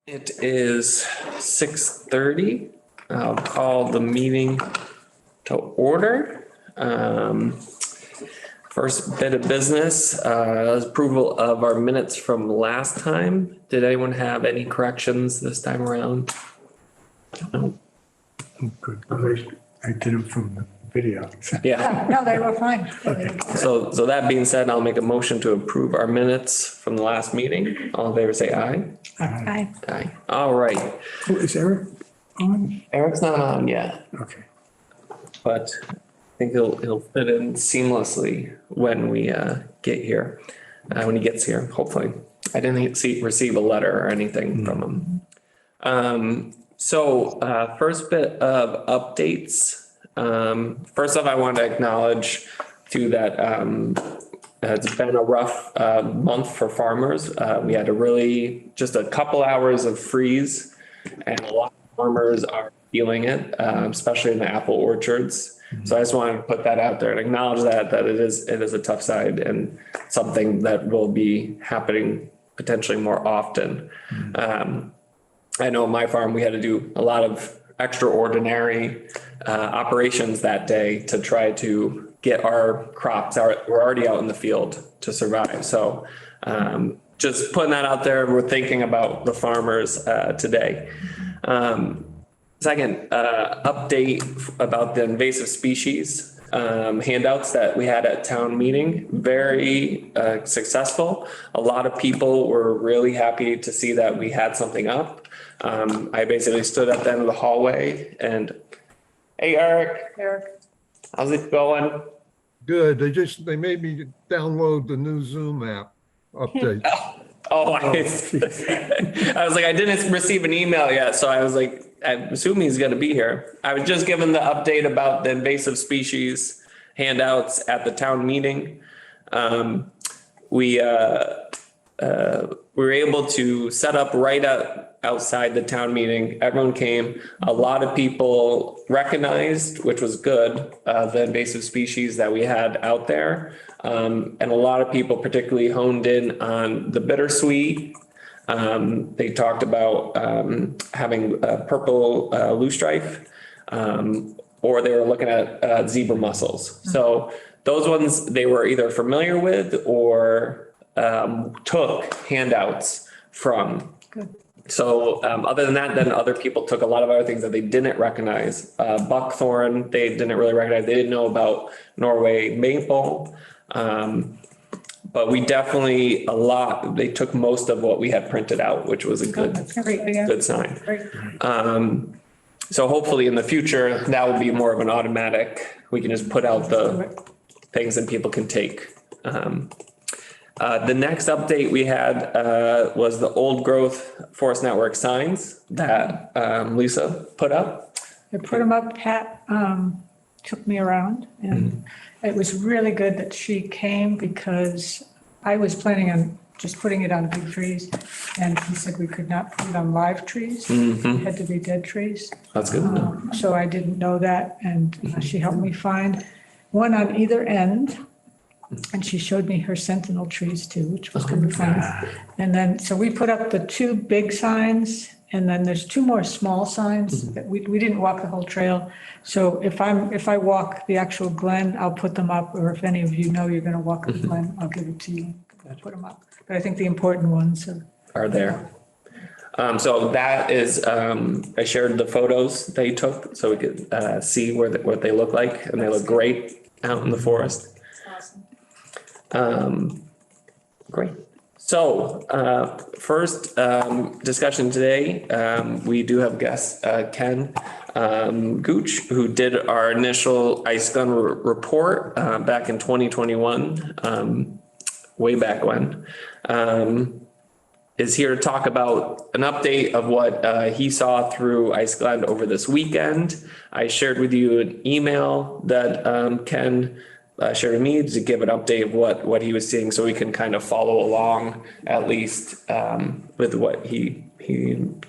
It is 6:30. I'll call the meeting to order. First bit of business, is approval of our minutes from last time. Did anyone have any corrections this time around? No. Good. I did them from the video. Yeah. No, they were fine. So that being said, I'll make a motion to approve our minutes from the last meeting. All in favor, say aye. Aye. Aye. All right. Oh, is Eric on? Eric's not on yet, Okay. but I think he'll fit in seamlessly when we get here, when he gets here, hopefully. I didn't receive a letter or anything from him. So first bit of updates. First off, I want to acknowledge too that it's been a rough month for farmers. We had just a couple hours of freeze, and a lot of farmers are feeling it, especially in the apple orchards. So I just wanted to put that out there and acknowledge that it is a tough side and something that will be happening potentially more often. I know my farm, we had to do a lot of extraordinary operations that day to try to get our crops out. We're already out in the field to survive. So just putting that out there. We're thinking about the farmers today. Second, update about the invasive species handouts that we had at town meeting. Very successful. A lot of people were really happy to see that we had something up. I basically stood at the end of the hallway and, hey, Eric, how's it going? Good. They made me download the new Zoom app update. I was like, I didn't receive an email yet. So I was like, I assume he's going to be here. I was just given the update about the invasive species handouts at the town meeting. We were able to set up right outside the town meeting. Everyone came. A lot of people recognized, which was good, the invasive species that we had out there. And a lot of people particularly honed in on the bittersweet. They talked about having purple loosestrife, or they were looking at zebra mussels. So those ones they were either familiar with or took handouts from. Good. So other than that, then other people took a lot of other things that they didn't recognize. Buckthorn, they didn't really recognize. They didn't know about Norway maple. But we definitely they took most of what we had printed out, which was a good sign. Great. So hopefully in the future, that will be more of an automatic. We can just put out the things and people can take. The next update we had was the old growth forest network signs that Lisa put up. I put them up. Pat took me around, and it was really good that she came because I was planning on just putting it on big trees, and he said we could not put it on live trees. It had to be dead trees. That's good. So I didn't know that, and she helped me find one on either end. And she showed me her sentinel trees too, which was kind of fun. And then, so we put up the two big signs, and then there's two more small signs that we didn't walk the whole trail. So if I walk the actual glen, I'll put them up, or if any of you know you're going to walk the glen, I'll give it to you. I'll put them up. But I think the important ones are there. So that is, I shared the photos they took so we could see what they look like, and they look great out in the forest. Great. So first discussion today, we do have guest Ken Gooch, who did our initial ice gun report back in 2021, way back when, is here to talk about an update of what he saw through Ice Glen over this weekend. I shared with you an email that Ken shared with me to give an update of what he was seeing, so we can kind of follow along at least with what he's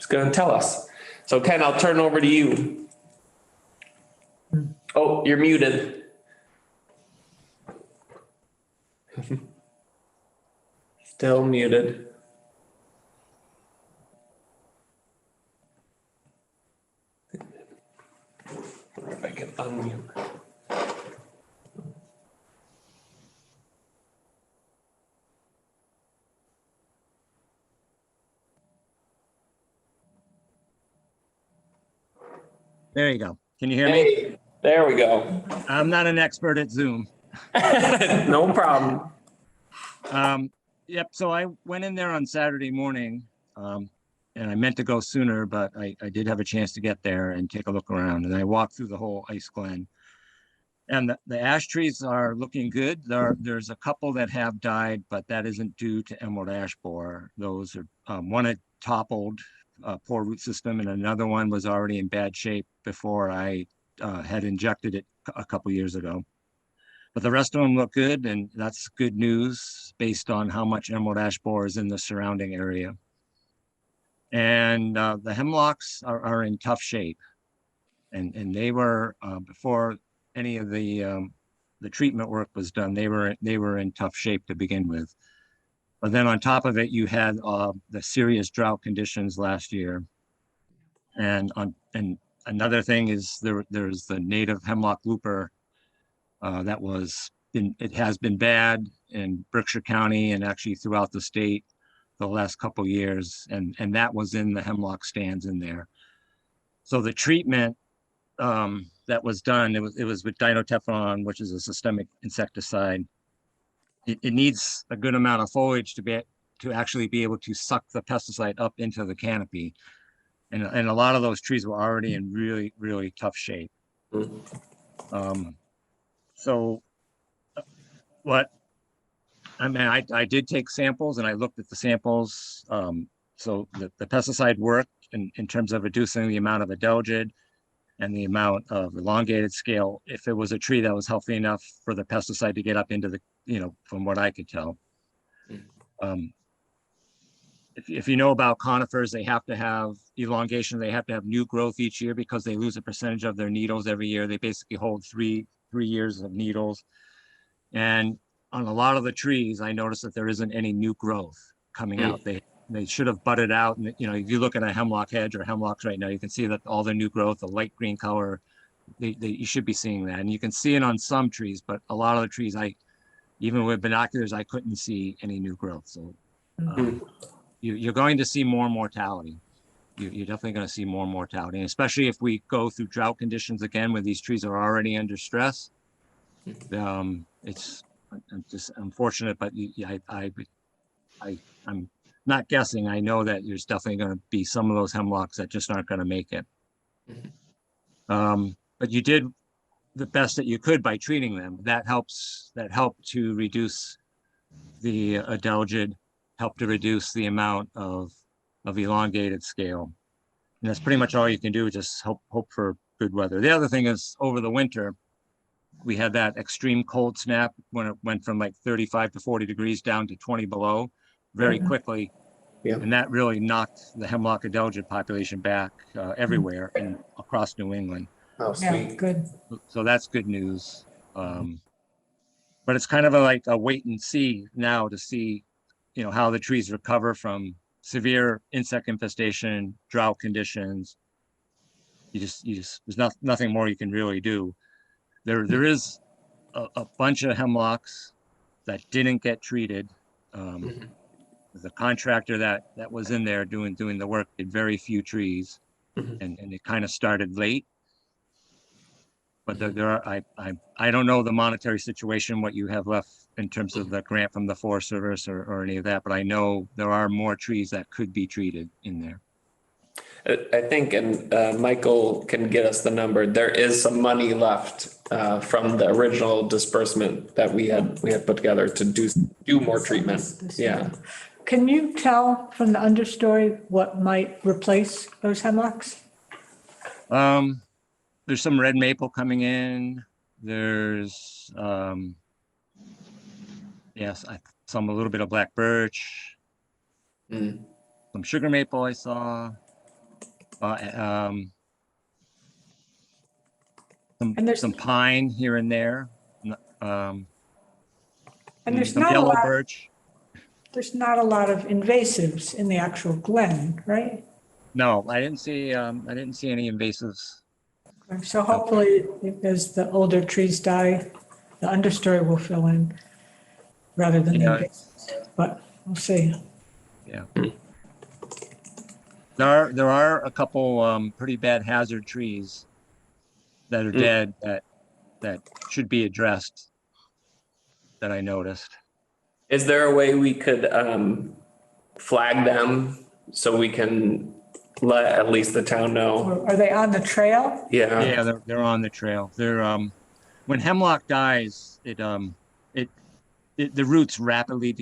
going to tell us. So Ken, I'll turn over to you. Oh, you're muted. Still muted. unmute. There you go. Can you hear me? Hey, there we go. I'm not an expert at Zoom. No problem. Yep. So I went in there on Saturday morning, and I meant to go sooner, but I did have a chance to get there and take a look around. And I walked through the whole ice glen. And the ash trees are looking good. There's a couple that have died, but that isn't due to emerald ash borer. Those are one had toppled, poor root system, and another one was already in bad shape before I had injected it a couple years ago. But the rest of them look good, and that's good news based on how much emerald ash borer is in the surrounding area. And the hemlocks are in tough shape, and they were before any of the treatment work was done. They were in tough shape to begin with. But then on top of it, you had the serious drought conditions last year, and another thing is there's the native hemlock looper it has been bad in Berkshire County and actually throughout the state the last couple of years, and that was in the hemlock stands in there. So the treatment that was done, it was with dinoteflon, which is a systemic insecticide. It needs a good amount of foliage to actually be able to suck the pesticide up into the canopy, and a lot of those trees were already in really, really tough shape. So what I mean, I did take samples and I looked at the samples. So the pesticide worked in terms of reducing the amount of adelgid and the amount of elongated scale if it was a tree that was healthy enough for the pesticide to get up into the, from what I could tell. If you know about conifers, they have to have elongation. They have to have new growth each year because they lose a percentage of their needles every year. They basically hold three years of needles. And on a lot of the trees, I noticed that there isn't any new growth coming out. They should have budded out. And if you look at a hemlock hedge or hemlocks right now, you can see that all the new growth, the light green color, you should be seeing that. And you can see it on some trees, but a lot of the trees, even with binoculars, I couldn't see any new growth. So you're going to see more mortality. You're definitely going to see more mortality, and especially if we go through drought conditions again, where these trees are already under stress. It's just unfortunate, but I'm not guessing. I know that there's definitely going to be some of those hemlocks that just aren't going to make it. But you did the best that you could by treating them. That helped to reduce the adelgid, helped to reduce the amount of elongated scale. And that's pretty much all you can do, just hope for good weather. The other thing is over the winter, we had that extreme cold snap when it went from like 35 to 40 degrees down to 20 below very quickly. Yeah. And that really knocked the hemlock adelgid population back everywhere and across New England. Oh, Yeah, sweet. good. So that's good news. But it's kind of like a wait and see now to see, how the trees recover from severe insect infestation, drought conditions. There's nothing more you can really do. There is a bunch of hemlocks that didn't get treated. The contractor that was in there doing the work did very few trees, and it kind of started late. But I don't know the monetary situation, what you have left in terms of the grant from the Forest Service or any of that, but I know there are more trees that could be treated in there. I think, and Michael can get us the number, there is some money left from the original disbursement that we had put together to do more treatment. Yeah. Can you tell from the understory what might replace those hemlocks? There's some red maple coming in. There's a little bit of black birch, some sugar maple I saw. Some pine here and there. And there's some not a yellow lot, birch. there's not a lot of invasives in the actual glen, right? No, I didn't see any invasives. So hopefully, as the older trees die, the understory will fill in rather than the Yeah. bases. But we'll see. Yeah. There are a couple pretty bad hazard trees that are dead that should be addressed that I noticed. Is there a way we could flag them so we can let at least the town know? Are they on the trail? Yeah. Yeah, they're on the trail. They're when hemlock dies, the roots rapidly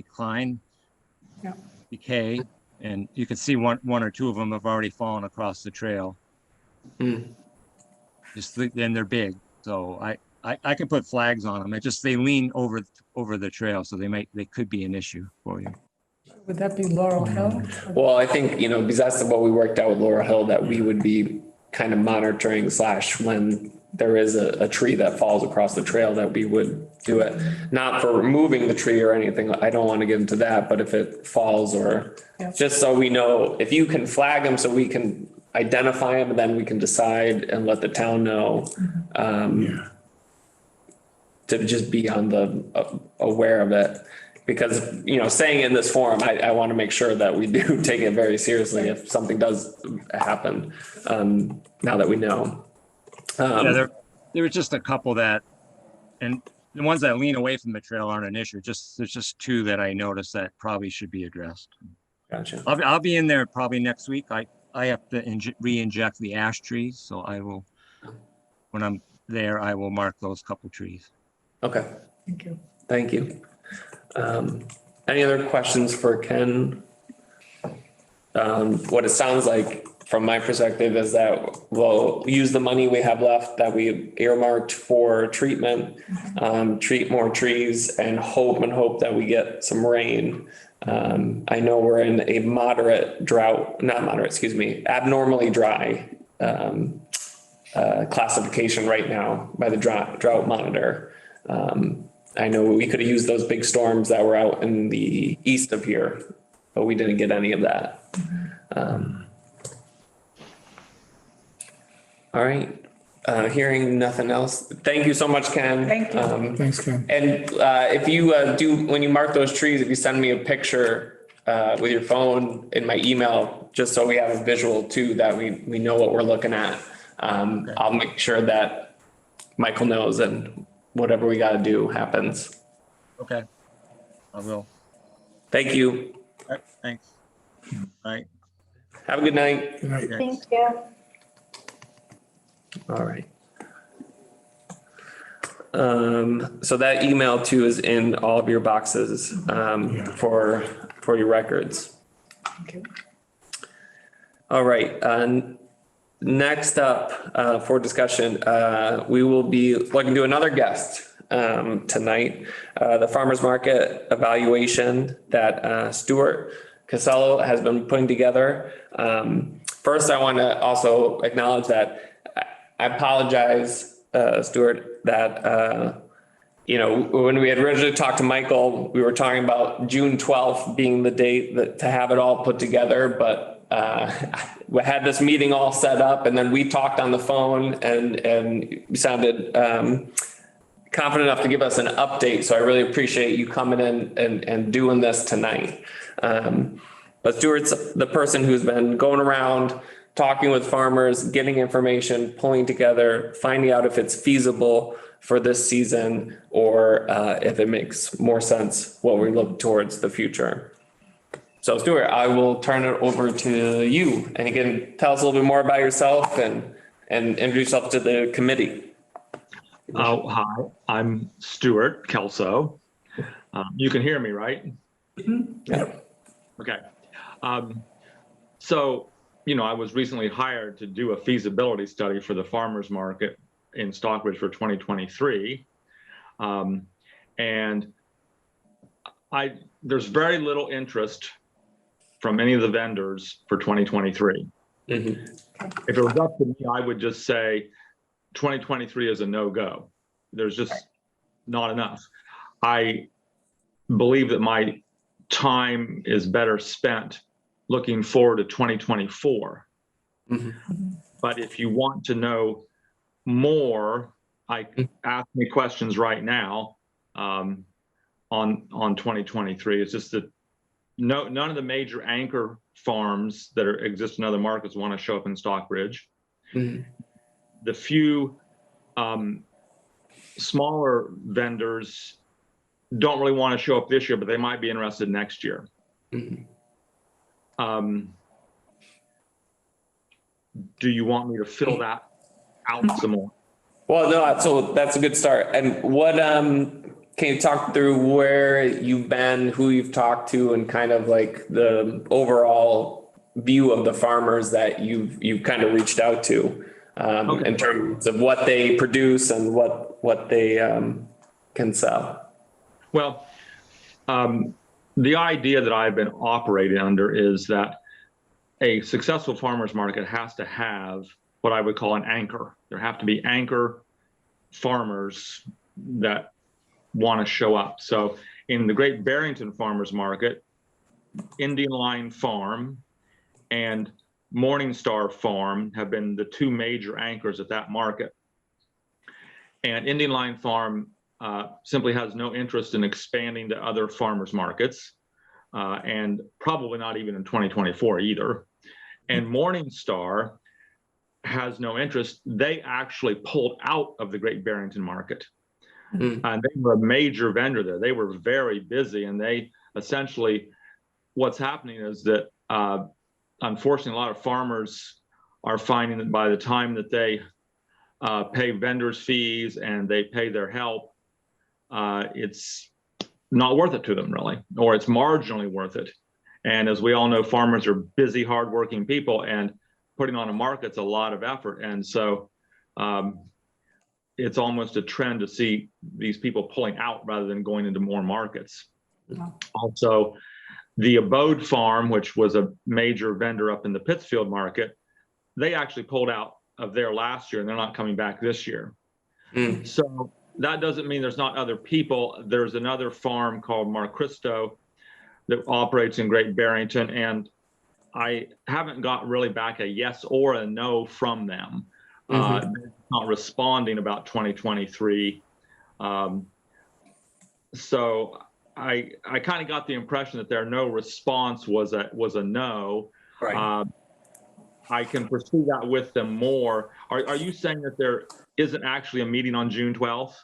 Yeah. decay, and you can see one or two of them have already fallen across the trail. Then they're big, so I can put flags on them. They lean over the trail, so they could be an issue for you. Would that be Laurel Hill? Well, I think, because that's what we worked out with Laurel Hill, that we would be kind of monitoring / when there is a tree that falls across the trail, that we would do it. Not for removing the tree or anything. I don't want to get into that, but if it falls just so we know, if you can flag them so we can identify them, and then we can decide and let the town know. To just be on aware of it. Because, saying in this forum, I want to make sure that we do take it very seriously if something does happen, now that we know. Yeah, there was just a couple and the ones that lean away from the trail aren't an issue. There's just two that I noticed that probably should be addressed. Gotcha. I'll be in there probably next week. I have to re-inject the ash trees, so when I'm there, I will mark those couple trees. Okay. Thank you. Thank you. Any other questions for Ken? What it sounds like from my perspective is that we'll use the money we have left that we earmarked for treatment, treat more trees and hope that we get some rain. I know we're in a abnormally dry classification right now by the drought monitor. I know we could have used those big storms that were out in the east of here, but we didn't get any of that. All right. Hearing nothing else. Thank you so much, Ken. Thank you. Thanks, Ken. And if you when you mark those trees, if you send me a picture with your phone in my email, just so we have a visual too, that we know what we're looking at. I'll make sure that Michael knows, and whatever we got to do happens. Okay, I will. Thank you. All right, thanks. All right. Have a good night. Good night. Thank you. All right. So that email too is in all of your boxes for your records. Okay. All right. Next up for discussion, we will be looking to another guest tonight. The farmers market evaluation that Stuart Casello has been putting together. First, I want to also acknowledge that I apologize, Stuart, that when we had originally talked to Michael, we were talking about June 12th being the date to have it all put together, but we had this meeting all set up, and then we talked on the phone, and you sounded confident enough to give us an update. So I really appreciate you coming in and doing this tonight. But Stuart's the person who's been going around talking with farmers, getting information, pulling together, finding out if it's feasible for this season, or if it makes more sense while we look towards the future. So Stuart, I will turn it over to you, and you can tell us a little bit more about yourself and introduce yourself to the committee. Oh, hi, I'm Stuart Kelso. You can hear me, right? Yep. Okay. So, I was recently hired to do a feasibility study for the farmers market in Stockbridge for 2023. And there's very little interest from any of the vendors for 2023. If it was up to me, I would just say 2023 is a no-go. There's just not enough. I believe that my time is better spent looking forward to 2024. But if you want to know more, ask me questions right now on 2023. It's just that none of the major anchor farms that exist in other markets want to show up in Stockbridge. The few smaller vendors don't really want to show up this year, but they might be interested next year. Do you want me to fill that out some more? Well, no, so that's a good start. And what, can you talk through where you've been, who you've talked to, and kind of like the overall view of the farmers that you've kind of reached out to, in terms of what they produce and what they can sell? Well, the idea that I've been operating under is that a successful farmer's market has to have what I would call an anchor. There have to be anchor farmers that want to show up. So in the Great Barrington Farmers Market, Indian Line Farm and Morningstar Farm have been the two major anchors at that market. And Indian Line Farm simply has no interest in expanding to other farmers markets, and probably not even in 2024 either. And Morningstar has no interest. They actually pulled out of the Great Barrington market. And they were a major vendor there. They were very busy, and they essentially, what's happening is that unfortunately a lot of farmers are finding that by the time that they pay vendors fees and they pay their help, it's not worth it to them really, or it's marginally worth it. And as we all know, farmers are busy, hardworking people, and putting on a market's a lot of effort. And so it's almost a trend to see these people pulling out rather than going into more markets. Also, the Abode Farm, which was a major vendor up in the Pittsfield market, they actually pulled out of there last year, and they're not coming back this year. So that doesn't mean there's not other people. There's another farm called Mar Cristo that operates in Great Barrington, and I haven't got really back a yes or a no from them. They're not responding about 2023. So I kind of got the impression that their no response was a no. Right. I can pursue that with them more. Are you saying that there isn't actually a meeting on June 12th?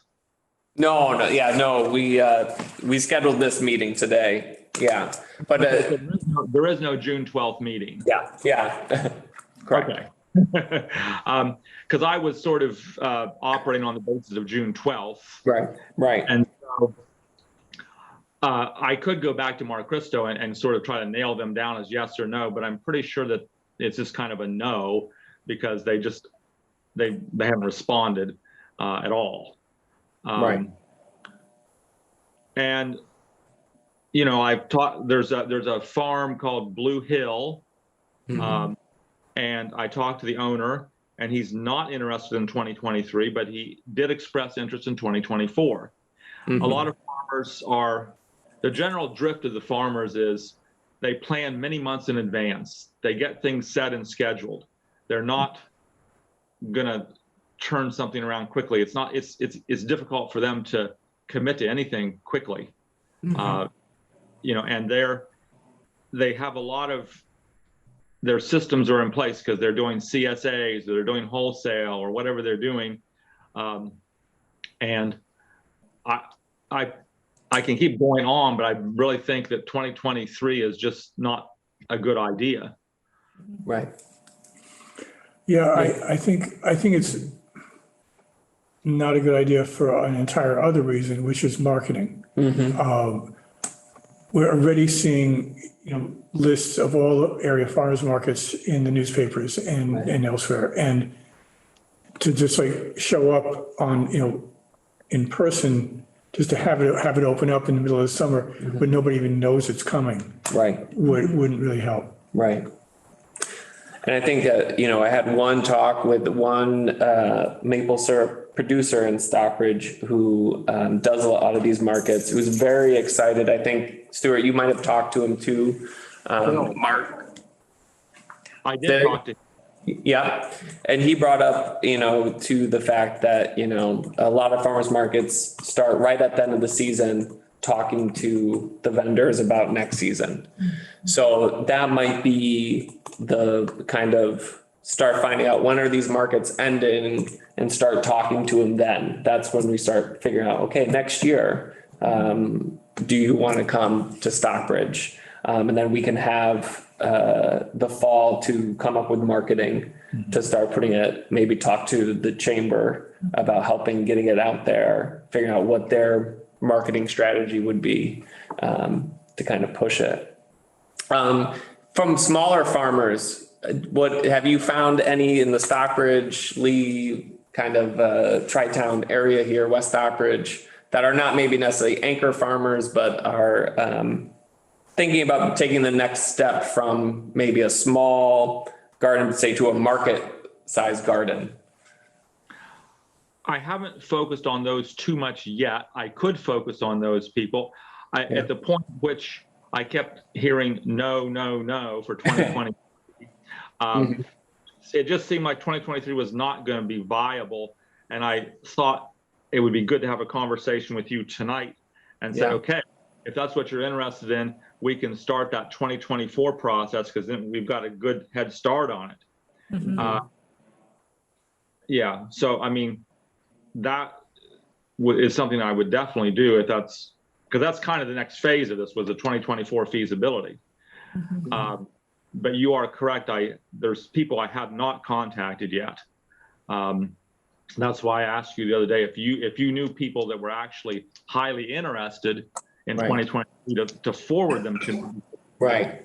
No, yeah, no, we scheduled this meeting today. Yeah, but there is no June 12th meeting. Yeah. Correct. Okay. Because I was sort of operating on the basis of June 12th. Right. And so I could go back to Mar Cristo and sort of try to nail them down as yes or no, but I'm pretty sure that it's just kind of a no, because they haven't responded at all. Right. And you know, I've taught, there's a farm called Blue Hill, and I talked to the owner, and he's not interested in 2023, but he did express interest in 2024. A lot of farmers the general drift of the farmers is they plan many months in advance. They get things set and scheduled. They're not gonna turn something around quickly. It's difficult for them to commit to anything quickly. You know, and they have a lot of their systems are in place because they're doing CSAs, or they're doing wholesale, or whatever they're doing. And I can keep going on, but I really think that 2023 is just not a good idea. Right. Yeah, I think it's not a good idea for an entire other reason, which is marketing. We're already seeing, lists of all area farmers markets in the newspapers and elsewhere. And to just like show up on, in person, just to have it open up in the middle of the summer when nobody even knows it's coming. Right. Wouldn't really help. Right. And I think, I had one talk with one maple syrup producer in Stockbridge who does a lot of these markets. He was very excited. I think, Stuart, you might have talked to him too. Mark. I did talk to him. Yeah, and he brought up, to the fact that, a lot of farmers markets start right at the end of the season talking to the vendors about next season. So that might be the kind of start finding out when are these markets ending and start talking to them then. That's when we start figuring out, okay, next year, do you want to come to Stockbridge? And then we can have the fall to come up with marketing to start putting it, maybe talk to the chamber about helping getting it out there, figuring out what their marketing strategy would be to kind of push it. From smaller farmers, what have you found any in the Stockbridge, Lee kind of tri-town area here, West Stockbridge, that are not maybe necessarily anchor farmers, but are thinking about taking the next step from maybe a small garden, say, to a market-sized garden? I haven't focused on those too much yet. I could focus on those people. At the point at which I kept hearing no, no, no for 2020, it just seemed like 2023 was not going to be viable. And I thought it would be good to have a conversation with you tonight and say, okay, if that's what you're interested in, we can start that 2024 process, because then we've got a good head start on it. Yeah, so I mean, that is something I would definitely do if that's, because that's kind of the next phase of this, was the 2024 feasibility. But you are correct. There's people I have not contacted yet. That's why I asked you the other day if you knew people that were actually highly interested in 2023 to forward them to me. Right.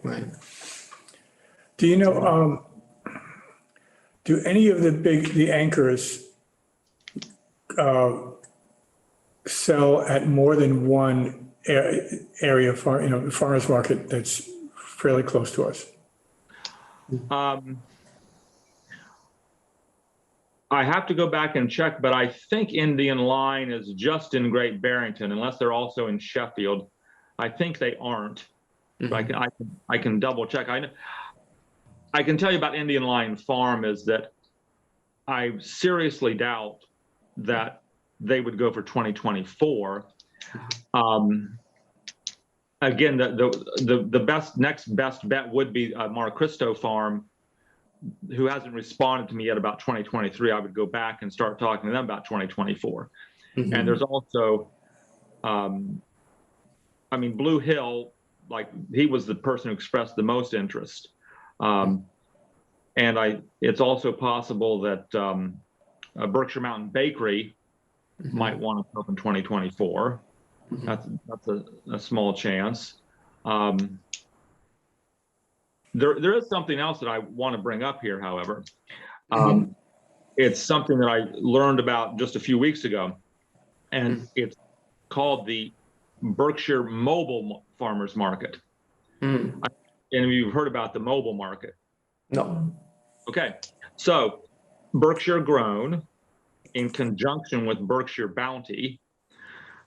Do you know, do any of the anchors sell at more than one area farmers market that's fairly close to us? I have to go back and check, but I think Indian Line is just in Great Barrington, unless they're also in Sheffield. I think they aren't. But I can double check. I can tell you about Indian Line Farm is that I seriously doubt that they would go for 2024. Again, the next best bet would be Mar Cristo Farm, who hasn't responded to me yet about 2023. I would go back and start talking to them about 2024. And there's also, I mean, Blue Hill, like he was the person who expressed the most interest. And it's also possible that Berkshire Mountain Bakery might want to open 2024. That's a small chance. There is something else that I want to bring up here, however. It's something that I learned about just a few weeks ago, and it's called the Berkshire Mobile Farmers Market. And you've heard about the mobile market? No. Okay, so Berkshire Grown, in conjunction with Berkshire Bounty,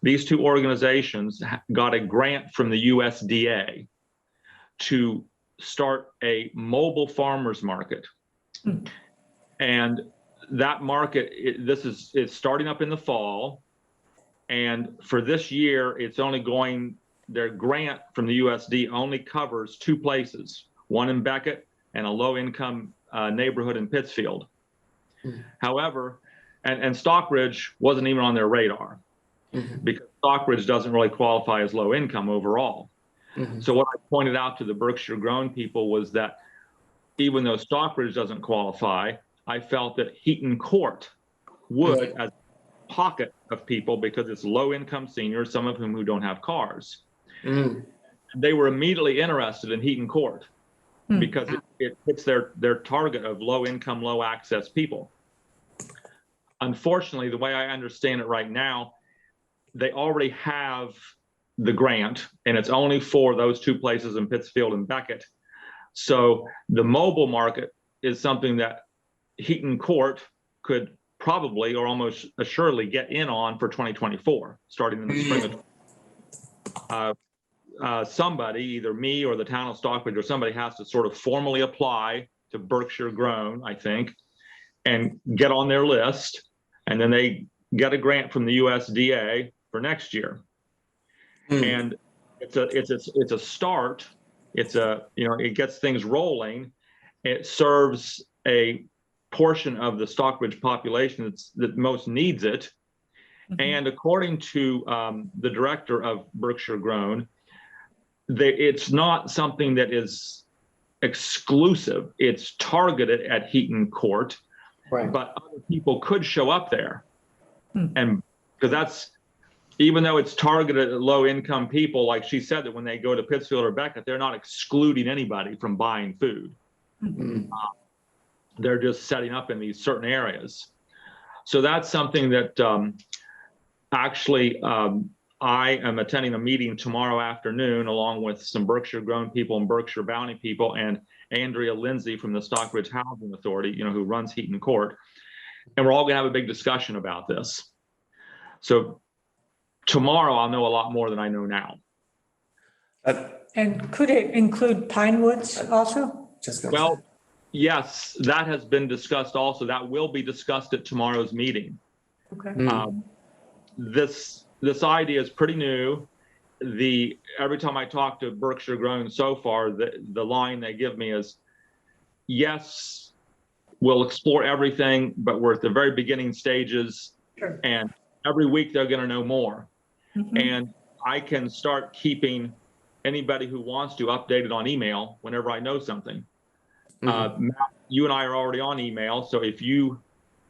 these two organizations got a grant from the USDA to start a mobile farmers market. And that market, it's starting up in the fall. And for this year, it's only going, their grant from the USD only covers two places, one in Beckett and a low income neighborhood in Pittsfield. However, and Stockbridge wasn't even on their radar because Stockbridge doesn't really qualify as low income overall. So what I pointed out to the Berkshire Grown people was that even though Stockbridge doesn't qualify, I felt that Heaton Court would, as a pocket of people, because it's low income seniors, some of whom who don't have cars. They were immediately interested in Heaton Court because it hits their target of low income, low access people. Unfortunately, the way I understand it right now, they already have the grant, and it's only for those two places in Pittsfield and Beckett. So the mobile market is something that Heaton Court could probably or almost assuredly get in on for 2024, starting in the spring of somebody, either me or the town of Stockbridge or somebody, has to sort of formally apply to Berkshire Grown, I think, and get on their list. And then they get a grant from the USDA for next year. And it's a start. It gets things rolling. It serves a portion of the Stockbridge population that most needs it. And according to the director of Berkshire Grown, it's not something that is exclusive. It's targeted at Heaton Court, Right. but other people could show up there. And because even though it's targeted at low income people, like she said, that when they go to Pittsfield or Beckett, they're not excluding anybody from buying food. They're just setting up in these certain areas. So that's something that I am attending a meeting tomorrow afternoon along with some Berkshire Grown people and Berkshire Bounty people and Andrea Lindsay from the Stockbridge Housing Authority, who runs Heaton Court. And we're all gonna have a big discussion about this. So tomorrow I'll know a lot more than I know now. And could it include pine woods also? Well, yes, that has been discussed also. That will be discussed at tomorrow's meeting. Okay. This idea is pretty new. Every time I talk to Berkshire Grown so far, the line they give me is, yes, we'll explore everything, but we're at the very beginning stages. Sure. And every week they're going to know more. And I can start keeping anybody who wants to updated on email whenever I know something. Matt, you and I are already on email, so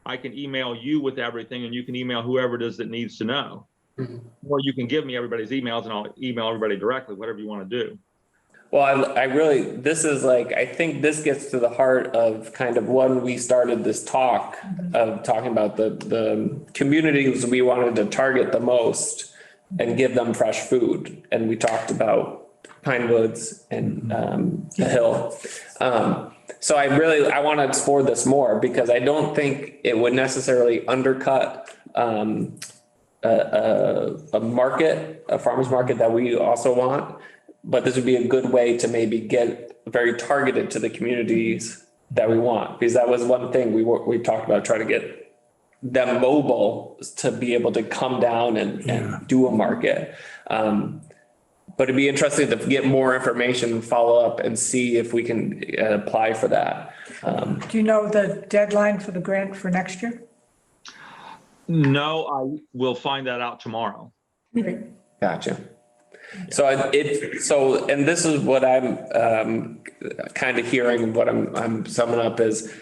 I can email you with everything, and you can email whoever it is that needs to know. Or you can give me everybody's emails, and I'll email everybody directly, whatever you want to do. Well, I think this gets to the heart of kind of when we started this talk of talking about the communities we wanted to target the most and give them fresh food. And we talked about Pine Woods and the Hill. So I want to explore this more because I don't think it would necessarily undercut a farmer's market that we also want. But this would be a good way to maybe get very targeted to the communities that we want, because that was one thing we talked about, trying to get them mobile to be able to come down and do a market. But it'd be interesting to get more information, follow up and see if we can apply for that. Do you know the deadline for the grant for next year? No, I will find that out tomorrow. Great. Gotcha. So and this is what I'm kind of hearing, what I'm summing up is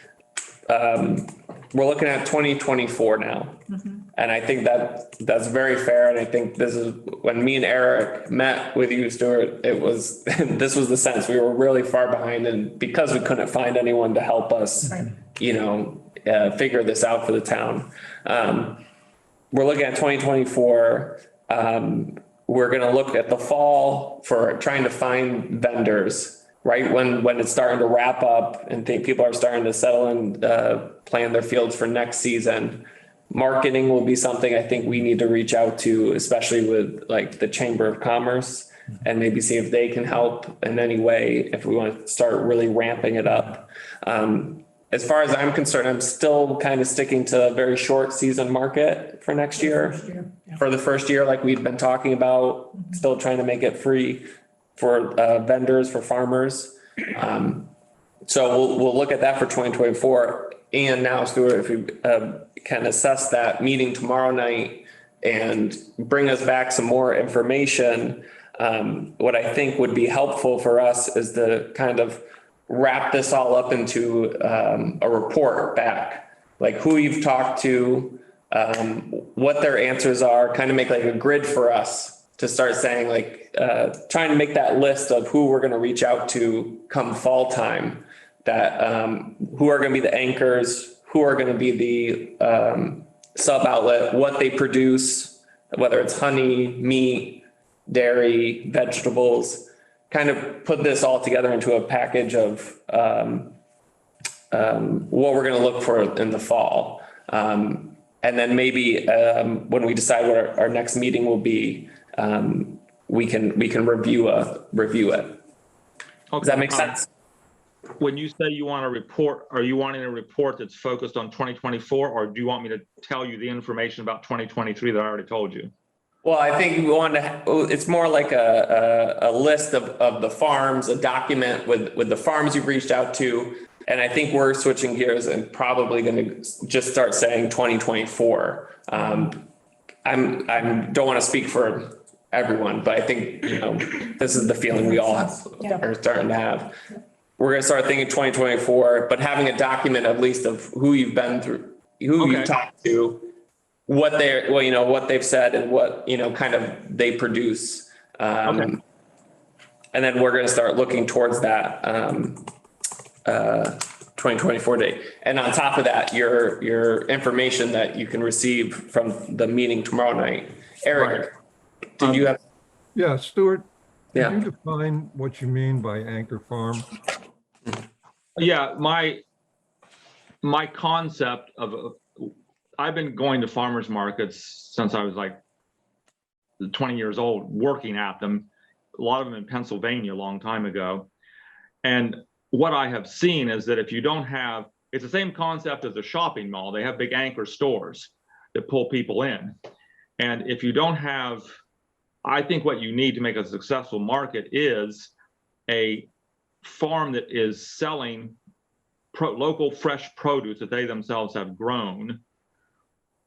we're looking at 2024 now. And I think that's very fair. And I think this is when me and Eric met with you, Stuart, this was the sense we were really far behind, and because we couldn't find anyone to help us, figure this out for the town. We're looking at 2024. We're going to look at the fall for trying to find vendors, right? When it's starting to wrap up and think people are starting to settle and plan their fields for next season. Marketing will be something I think we need to reach out to, especially with like the Chamber of Commerce, and maybe see if they can help in any way if we want to start really ramping it up. As far as I'm concerned, I'm still kind of sticking to a very short season market for next year. For the first year, like we've been talking about, still trying to make it free for vendors, for farmers. So we'll look at that for 2024. And now, Stuart, if we can assess that meeting tomorrow night and bring us back some more information, what I think would be helpful for us is to kind of wrap this all up into a report back, like who you've talked to, what their answers are, kind of make like a grid for us to start saying, like trying to make that list of who we're going to reach out to come fall time, that who are going to be the anchors, who are going to be the sub outlet, what they produce, whether it's honey, meat, dairy, vegetables, kind of put this all together into a package of what we're going to look for in the fall. And then maybe when we decide what our next meeting will be, we can review it. Okay. Does that make sense? when you say you want a report, are you wanting a report that's focused on 2024, or do you want me to tell you the information about 2023 that I already told you? Well, I think we want to, it's more like a list of the farms, a document with the farms you've reached out to. And I think we're switching gears and probably going to just start saying 2024. Don't want to speak for everyone, but I think, this is the feeling we all are starting to have. We're going to start thinking 2024, but having a document at least of who you've been through, who Okay. you've talked to, what they're, what they've said and what, kind of they produce. Okay. And then we're going to start looking towards that 2024 date. And on top of that, your information that you can receive from the meeting tomorrow night. Eric, did you have? Yeah, Stuart, Yeah. can you define what you mean by anchor farm? Yeah, my concept of, I've been going to farmers markets since I was like 20 years old, working at them, a lot of them in Pennsylvania a long time ago. And what I have seen is that if you don't have, it's the same concept as a shopping mall. They have big anchor stores that pull people in. And if you don't have, I think what you need to make a successful market is a farm that is selling local fresh produce that they themselves have grown.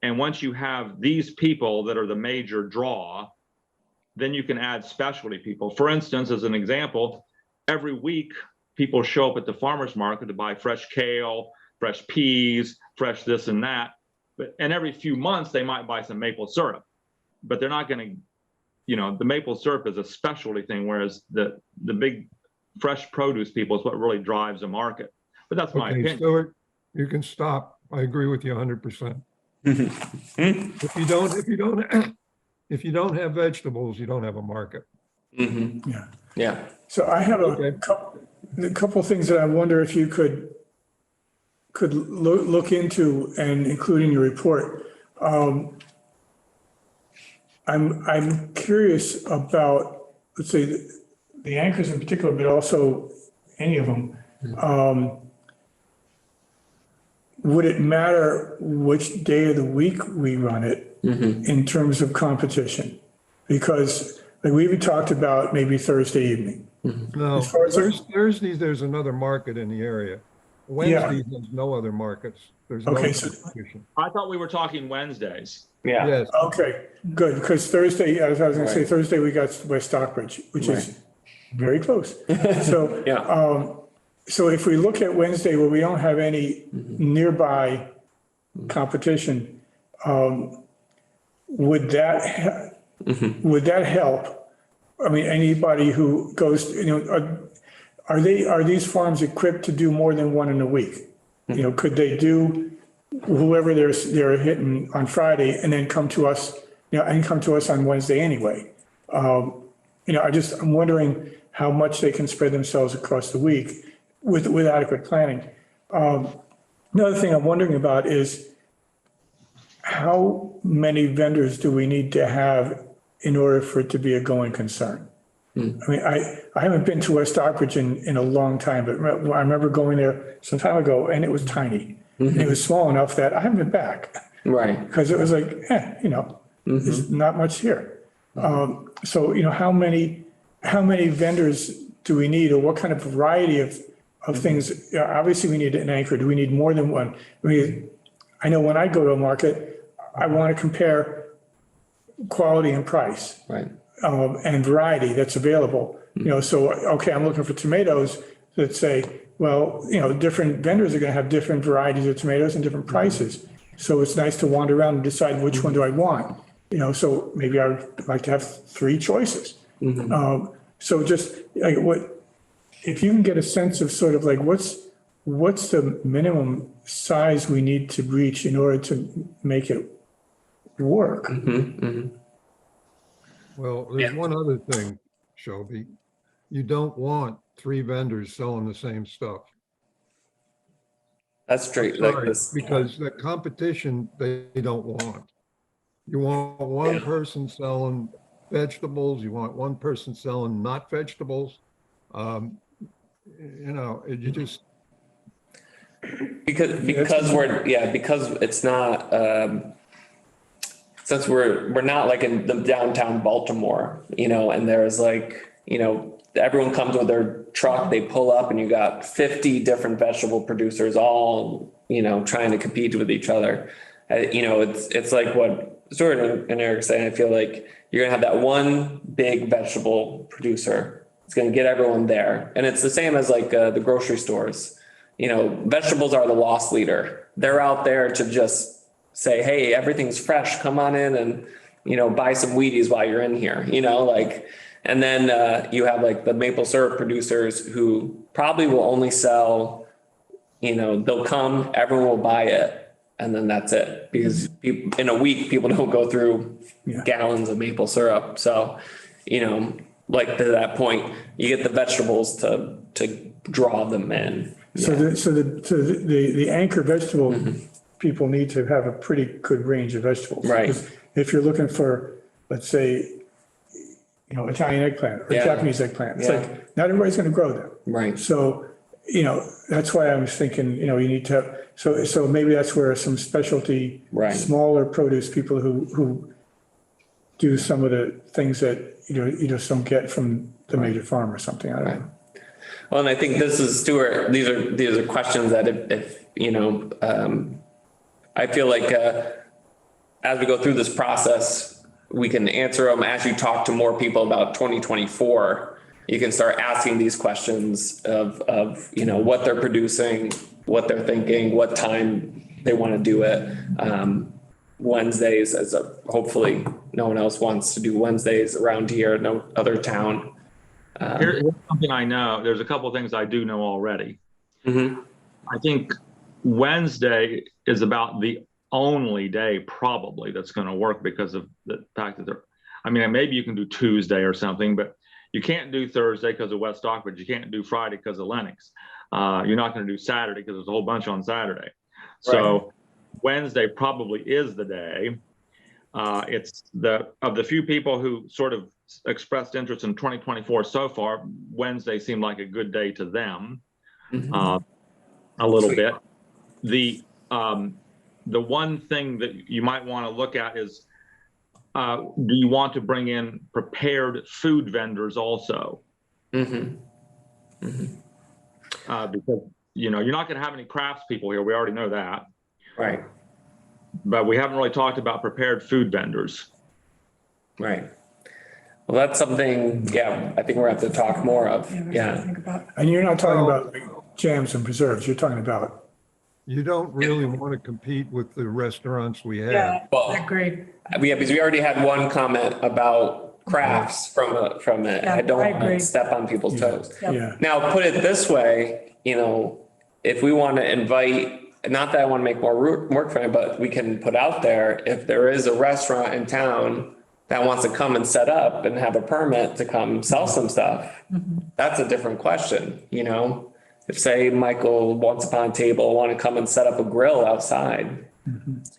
And once you have these people that are the major draw, then you can add specialty people. For instance, as an example, every week people show up at the farmer's market to buy fresh kale, fresh peas, fresh this and that. And every few months they might buy some maple syrup, but they're not going to, the maple syrup is a specialty thing, whereas the big fresh produce people is what really drives the market. But that's my Okay, opinion. Stuart, you can stop. I agree with you 100%. If you don't have vegetables, you don't have a market. Yeah. Yeah. So I have Okay. a couple of things that I wonder if you could look into and include in your report. I'm curious about, let's say, the anchors in particular, but also any of them. Would it matter which day of the week we run it in terms of competition? Because like we even talked about maybe Thursday evening. No, As far as Thursdays, there's another market in the area. Wednesdays, there's no other markets. There's no Okay, so- competition. I thought we were talking Wednesdays. Yeah. Yes, Okay, good, because Thursday, as I was gonna say, Right. Thursday, we got West Stockbridge, which is very close. So, Yeah. so if we look at Wednesday where we don't have any nearby competition, would that, would that help? I mean, anybody who goes, are these farms equipped to do more than one in a week? Could they do whoever they're hitting on Friday and then come to us, and come to us on Wednesday anyway? I'm wondering how much they can spread themselves across the week with adequate planning. Another thing I'm wondering about is how many vendors do we need to have in order for it to be a going concern? I mean, I haven't been to West Stockbridge in a long time, but I remember going there some time ago and it was tiny. And it was small enough that I haven't been back. Right. Because it was like, there's not much here. So, how many vendors do we need, or what kind of variety of things? Obviously, we need an anchor. Do we need more than one? I mean, I know when I go to a market, I want to compare quality and price. Right. And variety that's available. So, okay, I'm looking for tomatoes that say, well, different vendors are going to have different varieties of tomatoes and different prices. So it's nice to wander around and decide which one do I want. So maybe I would like to have 3 choices. So just like if you can get a sense of sort of like what's the minimum size we need to reach in order to make it work? well, there's one other thing, Shelby. You don't want 3 vendors selling the same stuff. That's straight like Sorry, this. because the competition they don't want. You want one person selling vegetables, you want one person selling not vegetables. you know, you just, Because it's not, since we're not like in the downtown Baltimore, you know, and there's like, you know, everyone comes with their truck, they pull up and you got 50 different vegetable producers all, you know, trying to compete with each other. You know, it's like what Stuart and Eric saying, I feel like you're gonna have that one big vegetable producer. It's gonna get everyone there. And it's the same as like the grocery stores. You know, vegetables are the loss leader. They're out there to just say, hey, everything's fresh. Come on in and, you know, buy some Wheaties while you're in here, you know, like, and then you have like the maple syrup producers who probably will only sell, you know, they'll come, everyone will buy it. And then that's it, because in a week, people don't go through gallons of maple syrup. So, you know, like to that point, you get the vegetables to draw them in. So the anchor vegetable people need to have a pretty good range of vegetables. Right. Because if you're looking for, let's say, you know, Italian eggplant or Yeah. Japanese eggplant, it's Yeah. like, not everybody's gonna grow them. Right. So, you know, that's why I was thinking, you know, you need to have, so maybe that's where some specialty, Right. smaller produce people who do some of the things that, you just don't get from the major farm or something, I don't know. Well, and I think this is, Stuart, these are questions that if you know, I feel like as we go through this process, we can answer them as you talk to more people about 2024. You can start asking these questions of you know, what they're producing, what they're thinking, what time they want to do it. Wednesdays, hopefully no one else wants to do Wednesdays around here, no other town. Here's something I know. There's a couple of things I do know already. I think Wednesday is about the only day probably that's going to work because of the fact that I mean, maybe you can do Tuesday or something, but you can't do Thursday because of West Stockbridge. You can't do Friday because of Lennox. You're not going to do Saturday because there's a whole bunch on Saturday. So Wednesday probably is the day. It's of the few people who sort of expressed interest in 2024 so far, Wednesday seemed like a good day to them. A little bit. The one thing that you might want to look at is, do you want to bring in prepared food vendors also? Because, you know, you're not going to have any crafts people here. We already know that. Right. But we haven't really talked about prepared food vendors. Right. Well, that's something, I think we're going to have to talk more of. Yeah. Think about. And you're not talking about like jams and preserves, you're talking about, you don't really want to compete with the restaurants we have. Yeah, Well, I agree. Because we already had one comment about crafts from it. Yeah, I don't I want to agree. step on people's toes. yeah. Now, put it this way, you know, if we want to invite, not that I want to make more work for it, but we can put out there, if there is a restaurant in town that wants to come and set up and have a permit to come sell some stuff, that's a different question, you know? If say Michael Once Upon a Table want to come and set up a grill outside,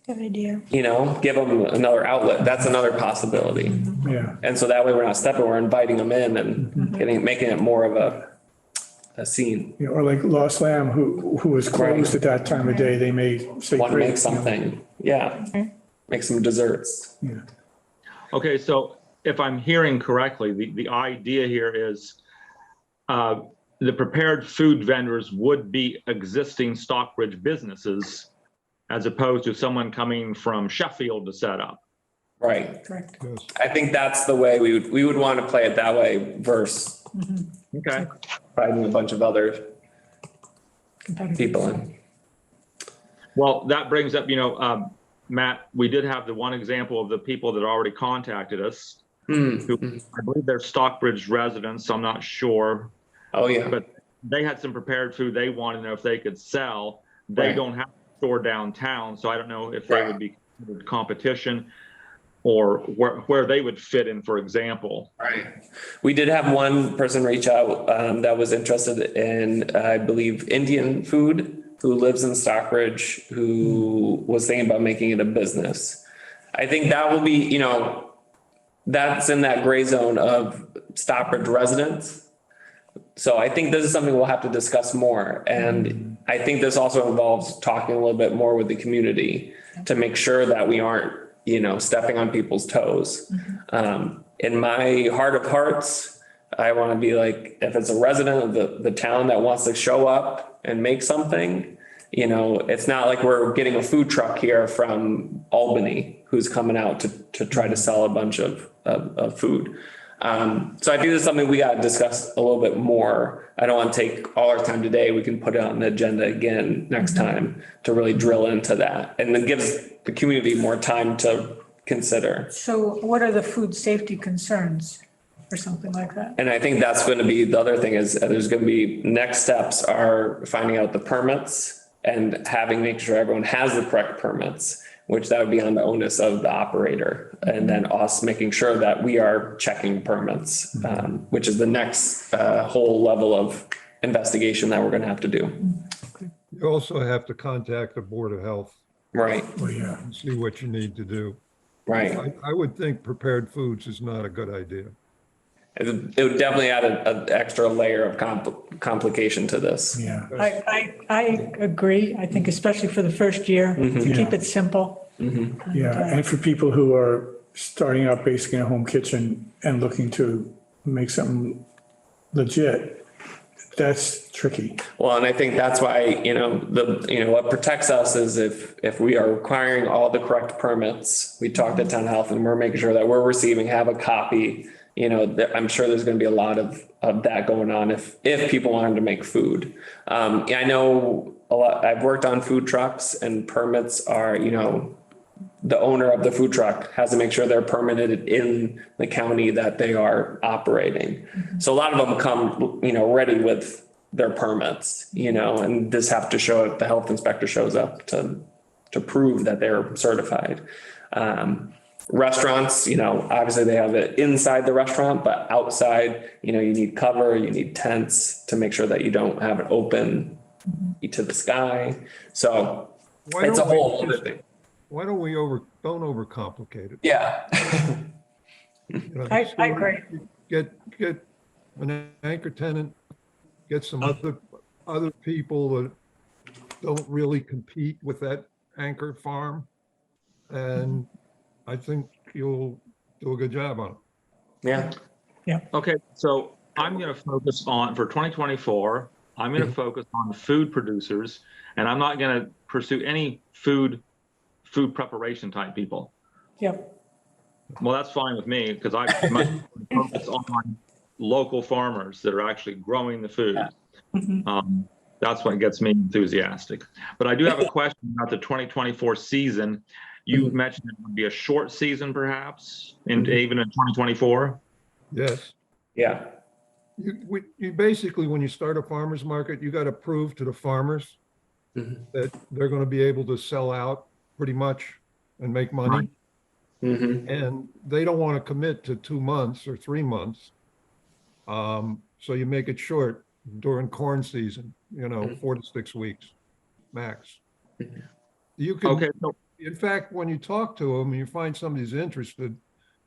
Good idea. you know, give them another outlet. That's another possibility. Yeah. And so that way we're not stepping, we're inviting them in and making it more of a scene. You know, or like Lost Lamb, who was closed at that time of day, they may say. Want to great, make something, make some desserts. you know, Okay, so if I'm hearing correctly, the idea here is the prepared food vendors would be existing Stockbridge businesses as opposed to someone coming from Sheffield to set up. Right. Correct. Yes. I think that's the way we would want to play it that way versus Okay. inviting a bunch of other Competitive. people in. Well, that brings up, you know, Matt, we did have the one example of the people that already contacted us. Who, I believe they're Stockbridge residents, I'm not sure. Oh, yeah. But they had some prepared food they wanted to know if they could sell. They Right. don't have a store downtown, so I don't know if they Right. would be considered competition or where they would fit in, for example. Right. We did have one person reach out that was interested in, I believe, Indian food, who lives in Stockbridge, who was thinking about making it a business. I think that will be, you know, that's in that gray zone of Stockbridge residents. So I think this is something we'll have to discuss more. And I think this also involves talking a little bit more with the community to make sure that we aren't, stepping on people's toes. In my heart of hearts, I want to be like, if it's a resident of the town that wants to show up and make something, it's not like we're getting a food truck here from Albany who's coming out to try to sell a bunch of food. So I think this is something we got to discuss a little bit more. I don't want to take all our time today. We can put it on the agenda again next time to really drill into that. And it gives the community more time to consider. So what are the food safety concerns or something like that? And I think that's going to be, the other thing is there's going to be, next steps are finding out the permits and making sure everyone has the correct permits, which that would be on the onus of the operator. And then us making sure that we are checking permits, which is the next whole level of investigation that we're going to have to do. You also have to contact the Board of Health Right, Oh, yeah. and see what you need to do. right. I would think prepared foods is not a good idea. It would definitely add an extra layer of complication to this. Yeah. I agree. I think especially for the first year, to keep it simple. Yeah. And for people who are starting out basically in a home kitchen and looking to make something legit, that's tricky. Well, and I think that's why, what protects us is if we are requiring all the correct permits, we talk to town health and we're making sure that we're have a copy. I'm sure there's going to be a lot of that going on if people wanted to make food. I know a lot, I've worked on food trucks and permits are, the owner of the food truck has to make sure they're permitted in the county that they are operating. So a lot of them come, ready with their permits, and just have to show up, the health inspector shows up to prove that they're certified. Restaurants, obviously they have it inside the restaurant, but outside, you need cover, you need tents to make sure that you don't have it open to the sky. So it's a whole other thing. Why don't we don't overcomplicate it? Yeah. I agree. Get an anchor tenant, get some other people that don't really compete with that anchor farm. And I think you'll do a good job on it. Yeah. Okay, so I'm going to focus on, for 2024, I'm going to focus on food producers, and I'm not going to pursue any food preparation type people. Yep. Well, that's fine with me because I must focus on local farmers that are actually growing the food. That's what gets me enthusiastic. But I do have a question about the 2024 season. You mentioned it would be a short season, perhaps, even in 2024. Yes. Yeah. You basically, when you start a farmer's market, you got to prove to the farmers that they're going to be able to sell out pretty much and make money. And they don't want to commit to 2 months or 3 months. So you make it short during corn season, 4 to 6 weeks max. You can, Okay. So, in fact, when you talk to them and you find somebody's interested,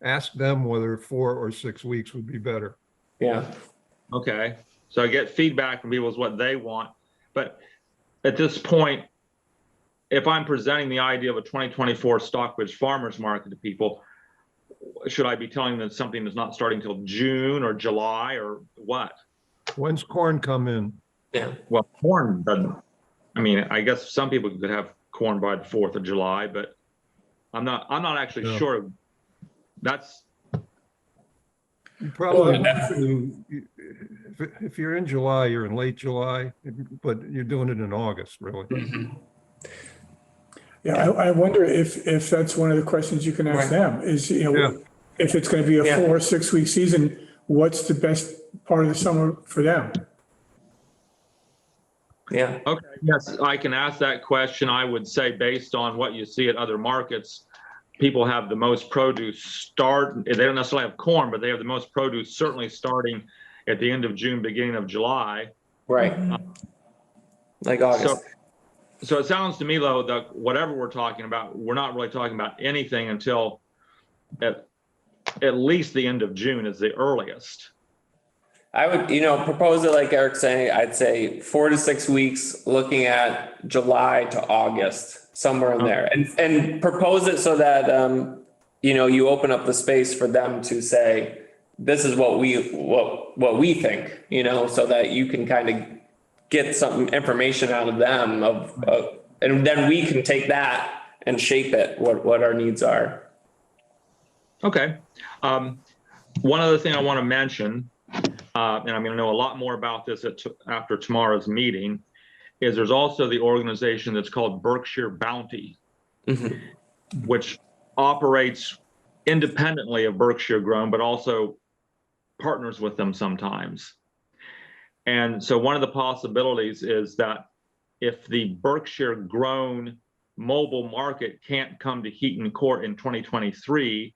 ask them whether 4 or 6 weeks would be better. Yeah. okay. So I get feedback from people is what they want. But at this point, if I'm presenting the idea of a 2024 Stockbridge farmers market to people, should I be telling them something that's not starting till June or July or what? When's corn come in? Yeah. Well, corn doesn't, I guess some people could have corn by the 4th of July, but I'm not actually sure. That's, You probably want to, if you're in July, you're in late July, but you're doing it in August, really. Yeah, I wonder if that's one of the questions you can ask them is, if it's going to be a 4 or 6 week season, what's the best part of the summer for them? Yeah. okay, yes, I can ask that question. I would say based on what you see at other markets, people have the most produce they don't necessarily have corn, but they have the most produce certainly starting at the end of June, beginning of July. Right. Like August. So it sounds to me though that whatever we're talking about, we're not really talking about anything until at least the end of June is the earliest. I would, propose it like Eric's saying, I'd say 4 to 6 weeks, looking at July to August, somewhere in there. And propose it so that, you open up the space for them to say, this is what we think, so that you can kind of get some information out of them and then we can take that and shape it, what our needs are. Okay. One other thing I want to mention, and I'm going to know a lot more about this after tomorrow's meeting, is there's also the organization that's called Berkshire Bounty, which operates independently of Berkshire Grown, but also partners with them sometimes. And so one of the possibilities is that if the Berkshire Grown mobile market can't come to Heaton Court in 2023,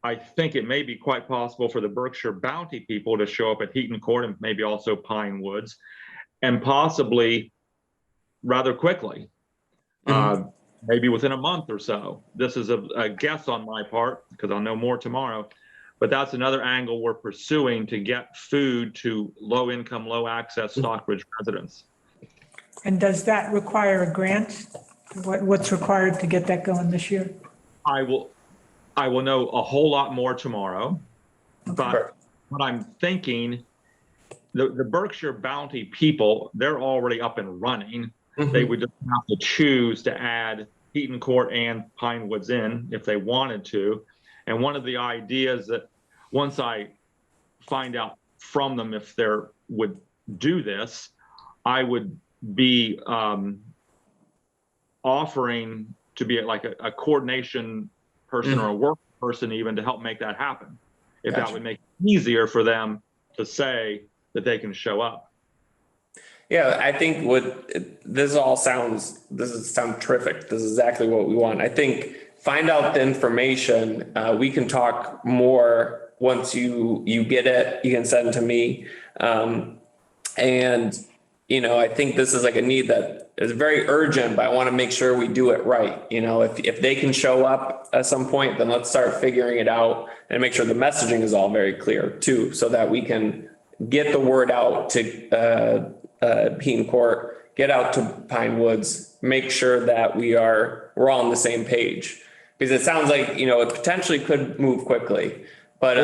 I think it may be quite possible for the Berkshire Bounty people to show up at Heaton Court and maybe also Pine Woods, and possibly rather quickly, maybe within a month or so. This is a guess on my part because I'll know more tomorrow, but that's another angle we're pursuing to get food to low income, low access Stockbridge residents. And does that require a grant? What's required to get that going this year? I will know a whole lot more tomorrow, but what I'm thinking, the Berkshire Bounty people, they're already up and running. They would just have to choose to add Heaton Court and Pine Woods in if they wanted to. And one of the ideas that once I find out from them if they would do this, I would be offering to be like a coordination person or a work person even to help make that happen. If that would make it easier for them to say that they can show up. Yeah, I think this sounds terrific. This is exactly what we want. I think find out the information. We can talk more once you get it. You can send it to me. And I think this is like a need that is very urgent, but I want to make sure we do it right. If they can show up at some point, then let's start figuring it out and make sure the messaging is all very clear too, so that we can get the word out to Heaton Court, get out to Pine Woods, make sure that we're all on the same page, because it sounds like, it potentially could move quickly, but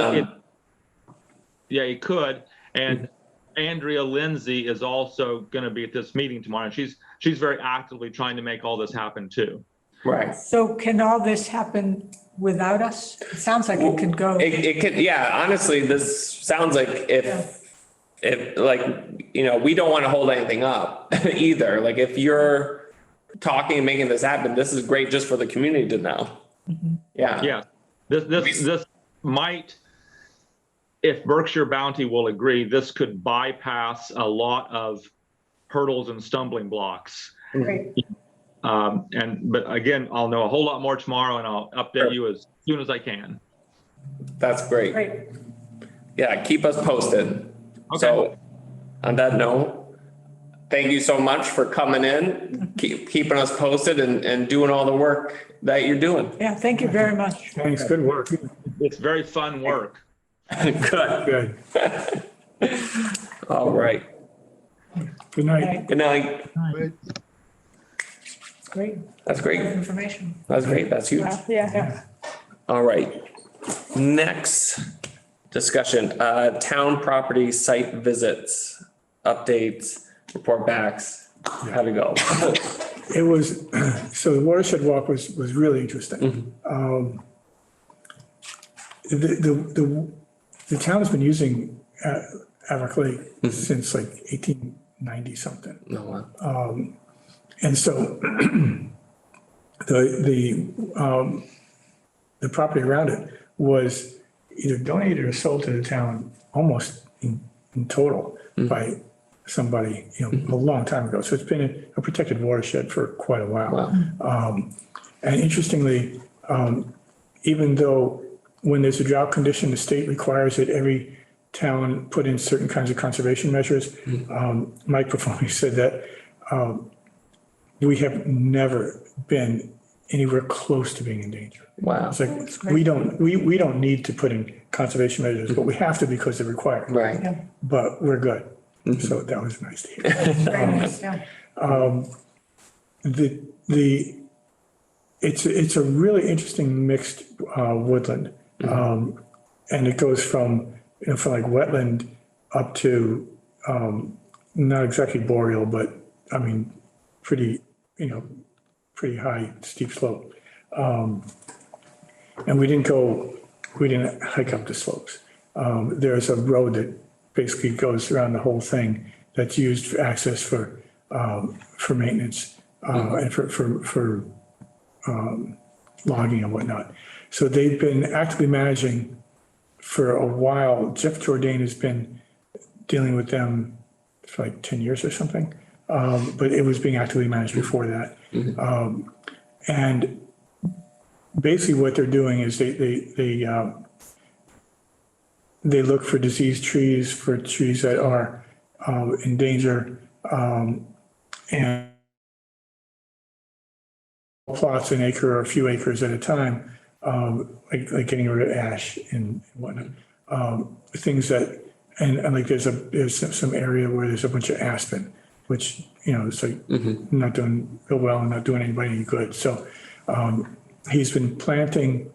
yeah, it could. And Andrea Lindsay is also going to be at this meeting tomorrow. And she's very actively trying to make all this happen too. right. So can all this happen without us? It sounds like it could go. It could, yeah, honestly, this sounds like if we don't want to hold anything up either. Like if you're talking and making this happen, this is great just for the community to know. Yeah. Yeah. This might, if Berkshire Bounty will agree, this could bypass a lot of hurdles and stumbling blocks. Great. But again, I'll know a whole lot more tomorrow and I'll update you as soon as I can. That's great. Great. Yeah, keep us posted. Okay. So on that note, thank you so much for coming in, keeping us posted and doing all the work that you're doing. Yeah, thank you very much. Thanks, good work. It's very fun work. Good. Good. All right. Good night. Good night. Great. That's great. Information. That's great. That's huge. Yeah. All right. Next discussion, town property site visits, updates, report backs. How'd it go? It was, so the watershed walk was really interesting. The town has been using Averick Lake since like 1890 something. Oh, wow. And so the property around it was either donated or sold to the town almost in total by somebody, a long time ago. So it's been a protected watershed for quite a while. Wow. And interestingly, even though when there's a drought condition, the state requires that every town put in certain kinds of conservation measures. Mike Performing said that we have never been anywhere close to being in danger. Wow. It's like, we don't need to put in conservation measures, but we have to because they're required. Right. Yeah, But we're good. So that was nice to hear. very nice, yeah. It's a really interesting mixed woodland. And it goes from, from like wetland up to, not exactly boreal, but I mean, pretty, pretty high steep slope. And we didn't hike up the slopes. There's a road that basically goes around the whole thing that's used for access for maintenance, and for logging and whatnot. So they've been actively managing for a while. Jeff Jourdain has been dealing with them for like 10 years or something. But it was being actively managed before that. And basically what they're doing is they look for diseased trees, for trees that are in danger, and plots an acre or a few acres at a time, like getting rid of ash and whatnot. Things that, and like there's some area where there's a bunch of aspen, which, it's like not doing real well and not doing anybody any good. So he's been planting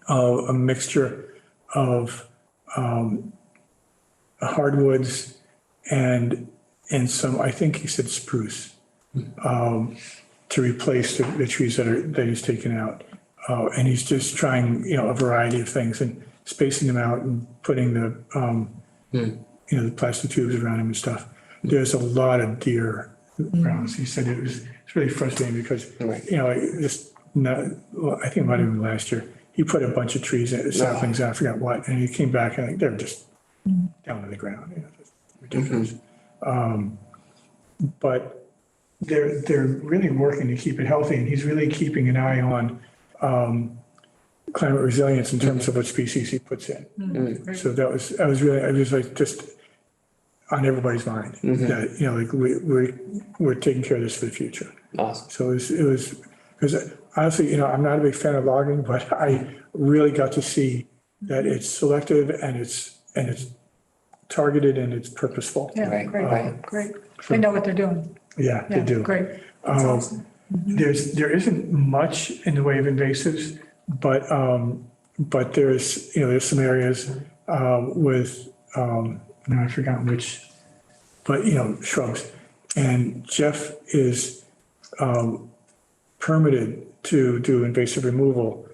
a mixture of hardwoods and some, I think he said spruce, to replace the trees that he's taken out. And he's just trying, a variety of things and spacing them out and putting the plastic tubes around them and stuff. There's a lot of deer around. So he said it's really frustrating because, I think it might have been last year, he put a bunch of trees, saplings, I forgot what, and he came back and they're just down to the ground, just ridiculous. But they're really working to keep it healthy, and he's really keeping an eye on climate resilience in terms of what species he puts in. So I was like just on everybody's mind that, we're taking care of this for the future. Awesome. So it was, because honestly, I'm not a big fan of logging, but I really got to see that it's selective and it's targeted and it's purposeful. Yeah, Right, great, right. great. They know what they're doing. Yeah, they Yeah, do. great. That's awesome. There isn't much in the way of invasives, but there's some areas with, now I've forgotten which, but shrubs. And Jeff is permitted to do invasive removal.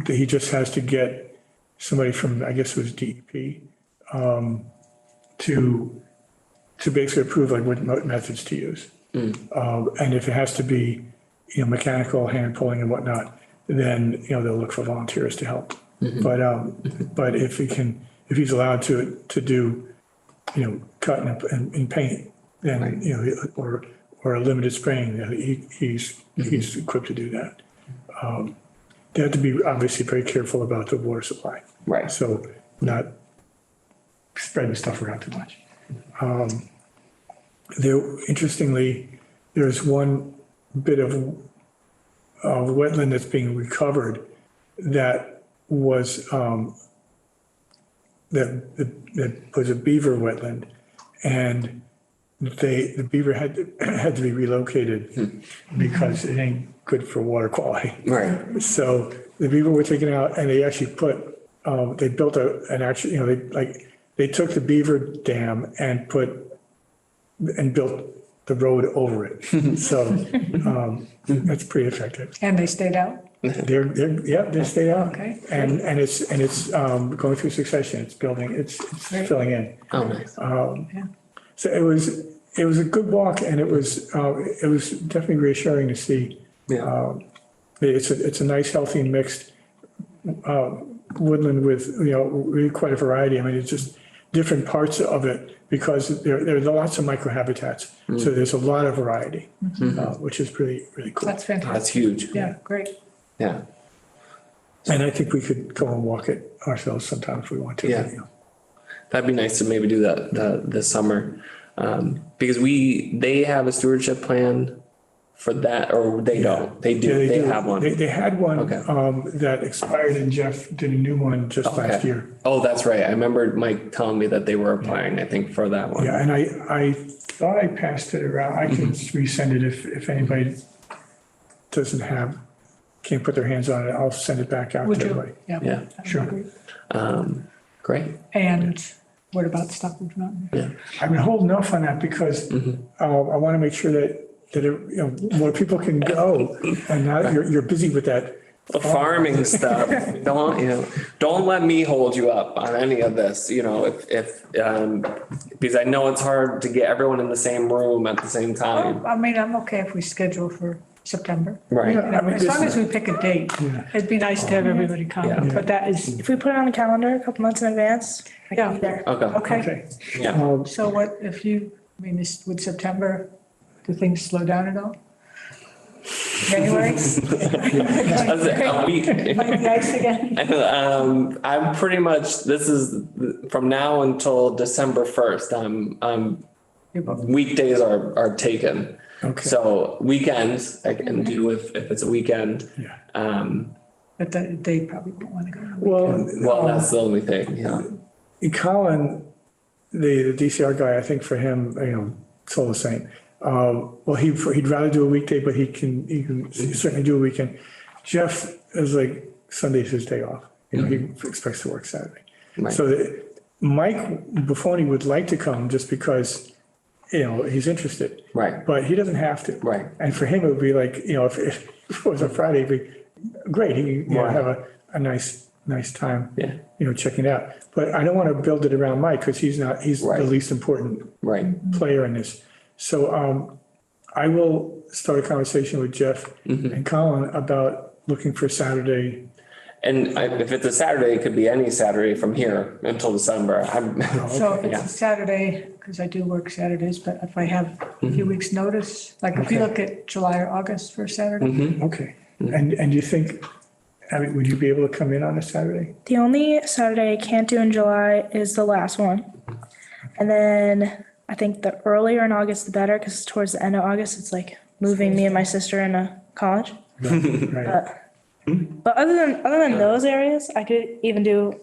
He just has to get somebody from, I guess it was DEP, to basically approve like what methods to use. And if it has to be, mechanical hand pulling and whatnot, then, they'll look for volunteers to help. But if he's allowed to do, cut and paint, then, or a limited spraying, he's equipped to do that. They have to be obviously very careful about the water supply. Right. So not spreading stuff around too much. Interestingly, there's one bit of wetland that's being recovered that was that was a beaver wetland, and the beaver had to be relocated because it ain't good for water quality. Right. So the beaver were taken out, and they actually they built an actual, they took the beaver dam and built the road over it. So that's pretty effective. And they stayed out? They stayed out. Okay. And it's going through succession. It's building, it's Great. filling in. Oh, nice. Yeah. So it was a good walk, and it was definitely reassuring to see. Yeah. It's a nice, healthy, mixed woodland with, really quite a variety. I mean, it's just different parts of it because there are lots of microhabitats. So there's a lot of variety, which is really, really cool. That's fantastic. That's huge. Yeah, great. Yeah. And I think we could go and walk it ourselves sometime if we want to. Yeah. That'd be nice to maybe do that this summer. Because they have a stewardship plan for that, or they don't? They Yeah, do, they do. have one. They had one, Okay. that expired and Jeff did a new one just last Okay. year. Oh, that's right. I remember Mike telling me that they were applying, I think, for that one. Yeah, and I thought I passed it around. I can resend it if anybody doesn't have, can't put their hands on it. I'll send it back out Would to you? everybody. Yeah. that'd be Sure. great. Great. And what about Stockbridge Mountain? I've been holding off on that because I want to make sure that more people can go. And now you're busy with that. The farming stuff, don't let me hold you up on any of this, because I know it's hard to get everyone in the same room at the same time. I mean, I'm okay if we schedule for September. Right. Yeah. I mean, As long as we pick a date. It'd be nice to have everybody come, Yeah. but that is, If we put it on the calendar a couple months in advance, I can be there. Okay. okay. Okay. Yeah. So what, if you, I mean, would September, do things slow down at all? January? A week. Might be ice again? I'm pretty much, this is from now until December 1st. You're both- Weekdays are taken. Okay. So weekends I can do if it's a weekend. Yeah. But they probably won't want to go. Well, that's the only thing, yeah. Colin, the DCR guy, I think for him, it's all the same. Well, he'd rather do a weekday, but he can certainly do a weekend. Jeff is like, Sunday's his day off. He expects to work Saturday. Right. So Mike Buffoni would like to come just because, he's interested. Right. But he doesn't have to. Right. And for him, it would be like, if it was a Friday, it'd be great. He can Right. have a nice time. Yeah. Checking it out. But I don't want to build it around Mike because he's Right. the least important Right. player in this. So I will start a conversation with Jeff and Colin about looking for Saturday. And if it's a Saturday, it could be any Saturday from here until December. So if it's Yeah. a Saturday, because I do work Saturdays, but if I have a few weeks' notice, like if you look at July or August for Saturday, Okay. And you think, would you be able to come in on a Saturday? The only Saturday I can't do in July is the last one. And then I think the earlier in August, the better, because towards the end of August, it's like moving me and my sister into college. Right. But other than those areas, I could even do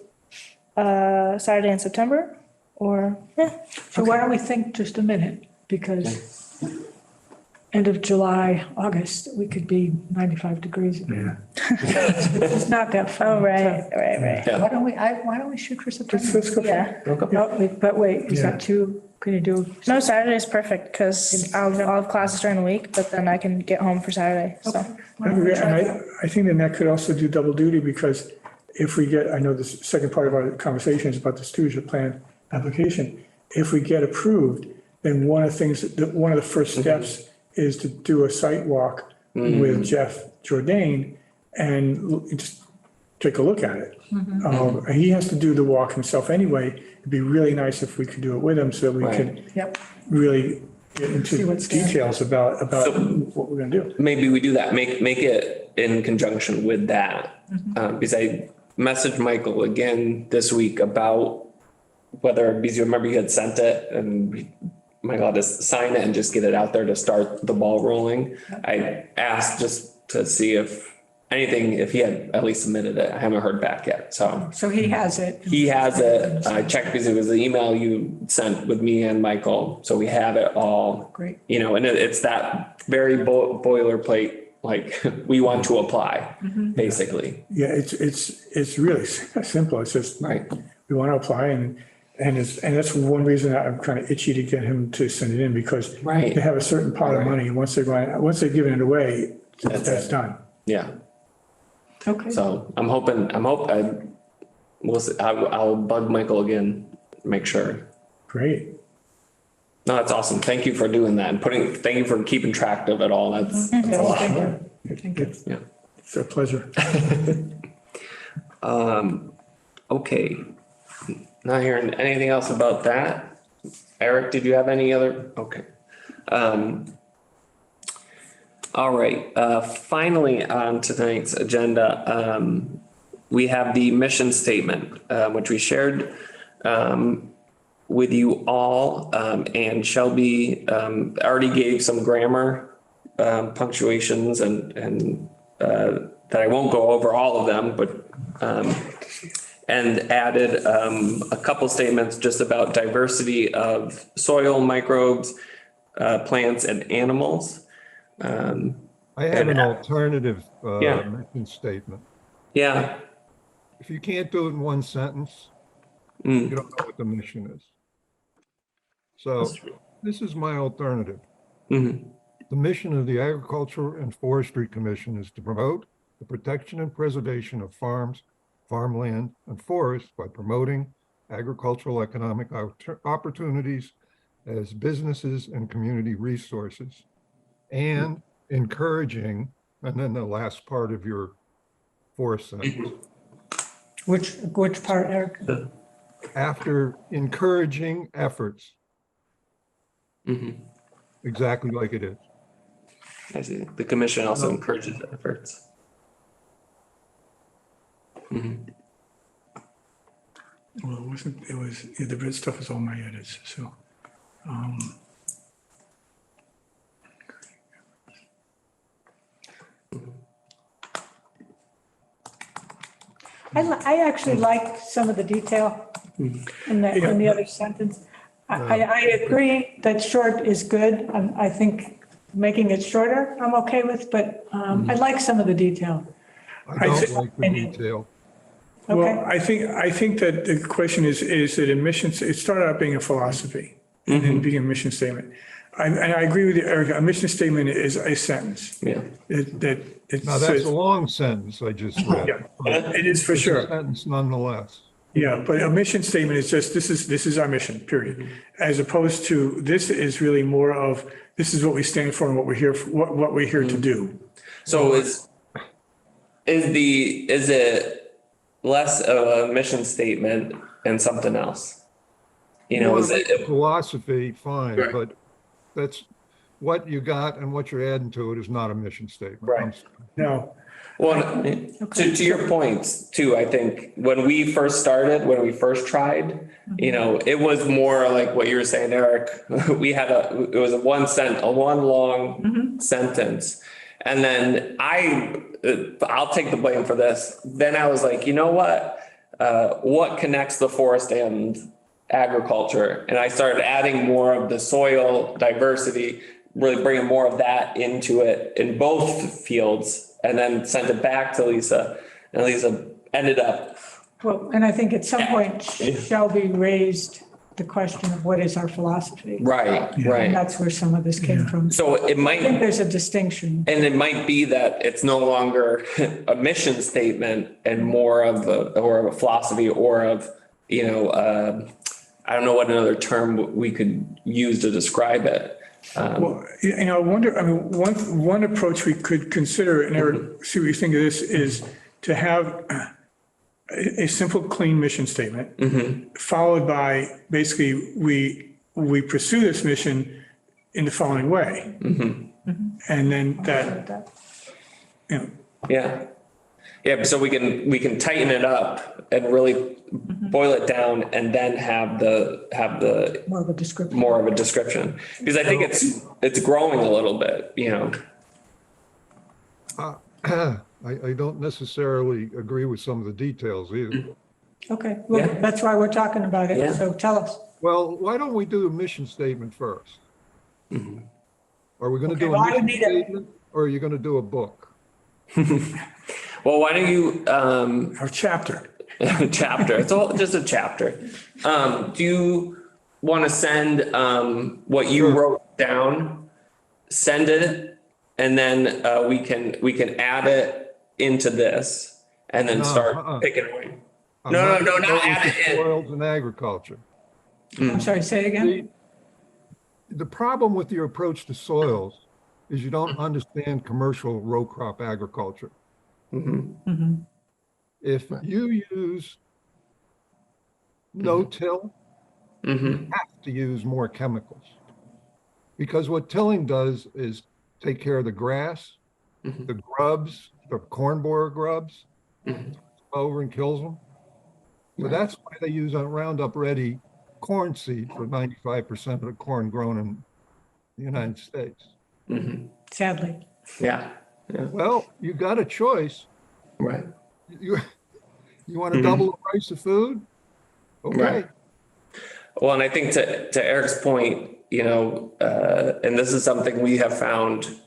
Saturday in September or, yeah. so why don't we think just a minute? Because end of July, August, we could be 95 degrees. Yeah. It's not that far. Oh, right. Yeah. Why don't we shoot for September? Let's go. Yeah. But wait, is Yeah. that too, can you do? No, Saturday's perfect because I'll have classes during the week, but then I can get home for Saturday, so. And I think then that could also do double duty because if we get, I know the second part of our conversation is about the stewardship plan application. If we get approved, then one of the first steps is to do a site walk with Jeff Jourdain and just take a look at it. He has to do the walk himself anyway. It'd be really nice if we could do it with him so that we Right. could Yep. really get See into what's there. details about So- what we're gonna do. Maybe we do that, make it in conjunction with that. Because I messaged Michael again this week about because you remember you had sent it and Michael had to sign it and just get it out there to start the ball rolling. I asked just to see if he had at least submitted it. I haven't heard back yet, so. So he has it. He has it. I checked because it was the email you sent with me and Michael. So we have it all. Great. And it's that very boilerplate, like we want to apply, basically. Yeah, it's really simple. It's just, Right. we want to apply and that's one reason I'm kind of itchy to get him to send it in because Right. they have a certain pot of money. And once they've given it away, that's it. done. Yeah. Okay. So we'll see. I'll bug Michael again, make sure. Great. No, that's awesome. Thank you for doing that and thank you for keeping track of it all. That's a lot. Thank you. Thank you. Yeah. It's a pleasure. Okay. Not hearing anything else about that. Eric, did you have any other? Okay. All right, finally on tonight's agenda, we have the mission statement, which we shared with you all, and Shelby already gave some grammar punctuations and that I won't go over all of them, but and added a couple statements just about diversity of soil, microbes, plants, and animals. I have an alternative Yeah. mission statement. Yeah. If you can't do it in one sentence, you don't know what the mission is. So this is my alternative. The mission of the Agriculture and Forestry Commission is to promote the protection and preservation of farms, farmland, and forests by promoting agricultural economic opportunities as businesses and community resources, and encouraging, and then the last part of your fourth sentence, Which part, Eric? after encouraging efforts, exactly like it is. I see. The commission also encourages efforts. Well, it was, yeah, the red stuff is all my edits, so. I actually like some of the detail in the other sentence. I agree that short is good. I think making it shorter, I'm okay with, but I like some of the detail. I don't like the detail. Well, Okay. I think that the question is that emissions, it started out being a philosophy and then being a mission statement. And I agree with you, Eric, a mission statement is a sentence. Yeah. It Now, that's says, a long sentence I just read. yeah, it is for It's a sure. sentence nonetheless. Yeah, but a mission statement is just, this is our mission, period. As opposed to, this is really more of, this is what we stand for and what we're here, what we're here to do. So is it less of a mission statement and something else? You know, is it? Philosophy, fine, Right. but that's what you got, and what you're adding to it is not a mission statement. Right. No, Well, to your points too, I think when we first started, when we first tried, you know, it was more like what you were saying, Eric. We had it was a one long sentence. And then I'll take the blame for this. Then I was like, you know what connects the forest and agriculture? And I started adding more of the soil diversity, really bringing more of that into it in both fields, and then sent it back to Lisa. And Lisa ended up, Well, and I think at some point Shelby raised the question of what is our philosophy? right. And that's where some of this came from. So it I think might, there's a distinction. and it might be that it's no longer a mission statement and more of a philosophy or of, you know, I don't know what another term we could use to describe it. well, you know, I wonder, I mean, one approach we could consider, and Eric, see what you think of this, is to have a simple, clean mission statement, followed by basically, we pursue this mission in the following way. And then that, you know, Yeah. Yeah, so we can tighten it up and really boil it down and then have the More of a description. more of a description. Because I think it's growing a little bit, you know. I don't necessarily agree with some of the details either. Okay, well, Yeah. that's why we're talking about it. Yeah. So tell us. Well, why don't we do a mission statement first? Are we going to Okay, do well, a I mission need a- statement, or are you going to do a book? Well, why don't you our chapter. chapter? It's all just a chapter. Do you want to send what you wrote down? Send it, and then we can add it into this, and then No, start picking away. I'm No, going not with add the it in. Soils and agriculture. I'm sorry, say it again? The problem with your approach to soils is you don't understand commercial row crop agriculture. If you use no-till, you have to use more chemicals. Because what tilling does is take care of the grass, the grubs, the corn borer grubs, over and kills them. So that's why they use a Roundup Ready corn seed for 95% of the corn grown in the United States. sadly. Yeah, Well, you got a choice. right, You, you want to double the price of food? Okay. right. Well, and I think to Eric's point, and this is something we have found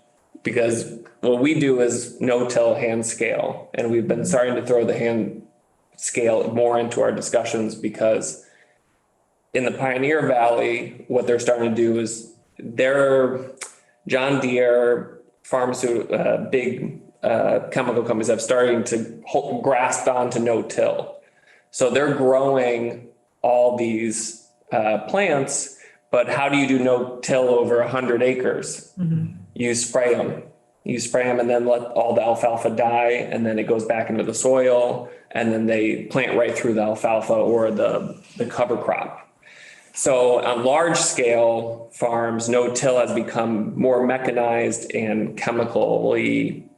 because what we do is no-till hand scale, and we've been starting to throw the hand scale more into our discussions because in the Pioneer Valley, what they're starting to do is their John Deere pharmaceutical, big chemical companies have starting to grasp onto no-till. So they're growing all these plants, but how do you do no-till over 100 acres? You spray them. And then let all the alfalfa die, and then it goes back into the soil, and then they plant right through the alfalfa or the cover crop. So on large scale farms, no-till has become more mechanized and chemically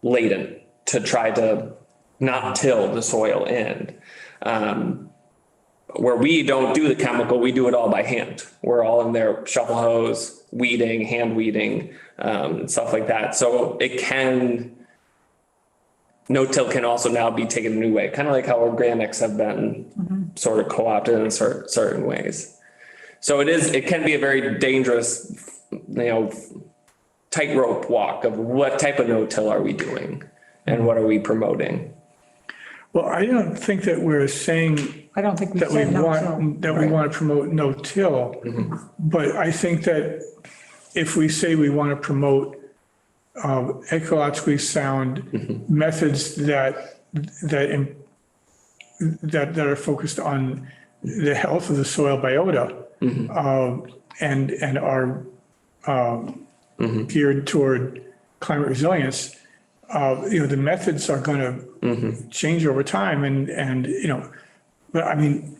laden to try to not till the soil in. Where we don't do the chemical, we do it all by hand. We're all in there, shovel hose, weeding, hand weeding, stuff like that. So no-till can also now be taken a new way, kind of like how organics have been sort of co-opted in certain ways. So it can be a very dangerous, tightrope walk of what type of no-till are we doing and what are we promoting? Well, I don't think that we're saying I don't think we that we said no-till. want, that we want to promote no-till. But I think that if we say we want to promote ecologically sound methods that are focused on the health of the soil biota, and are geared toward climate resilience, the methods are going to change over time, but I mean,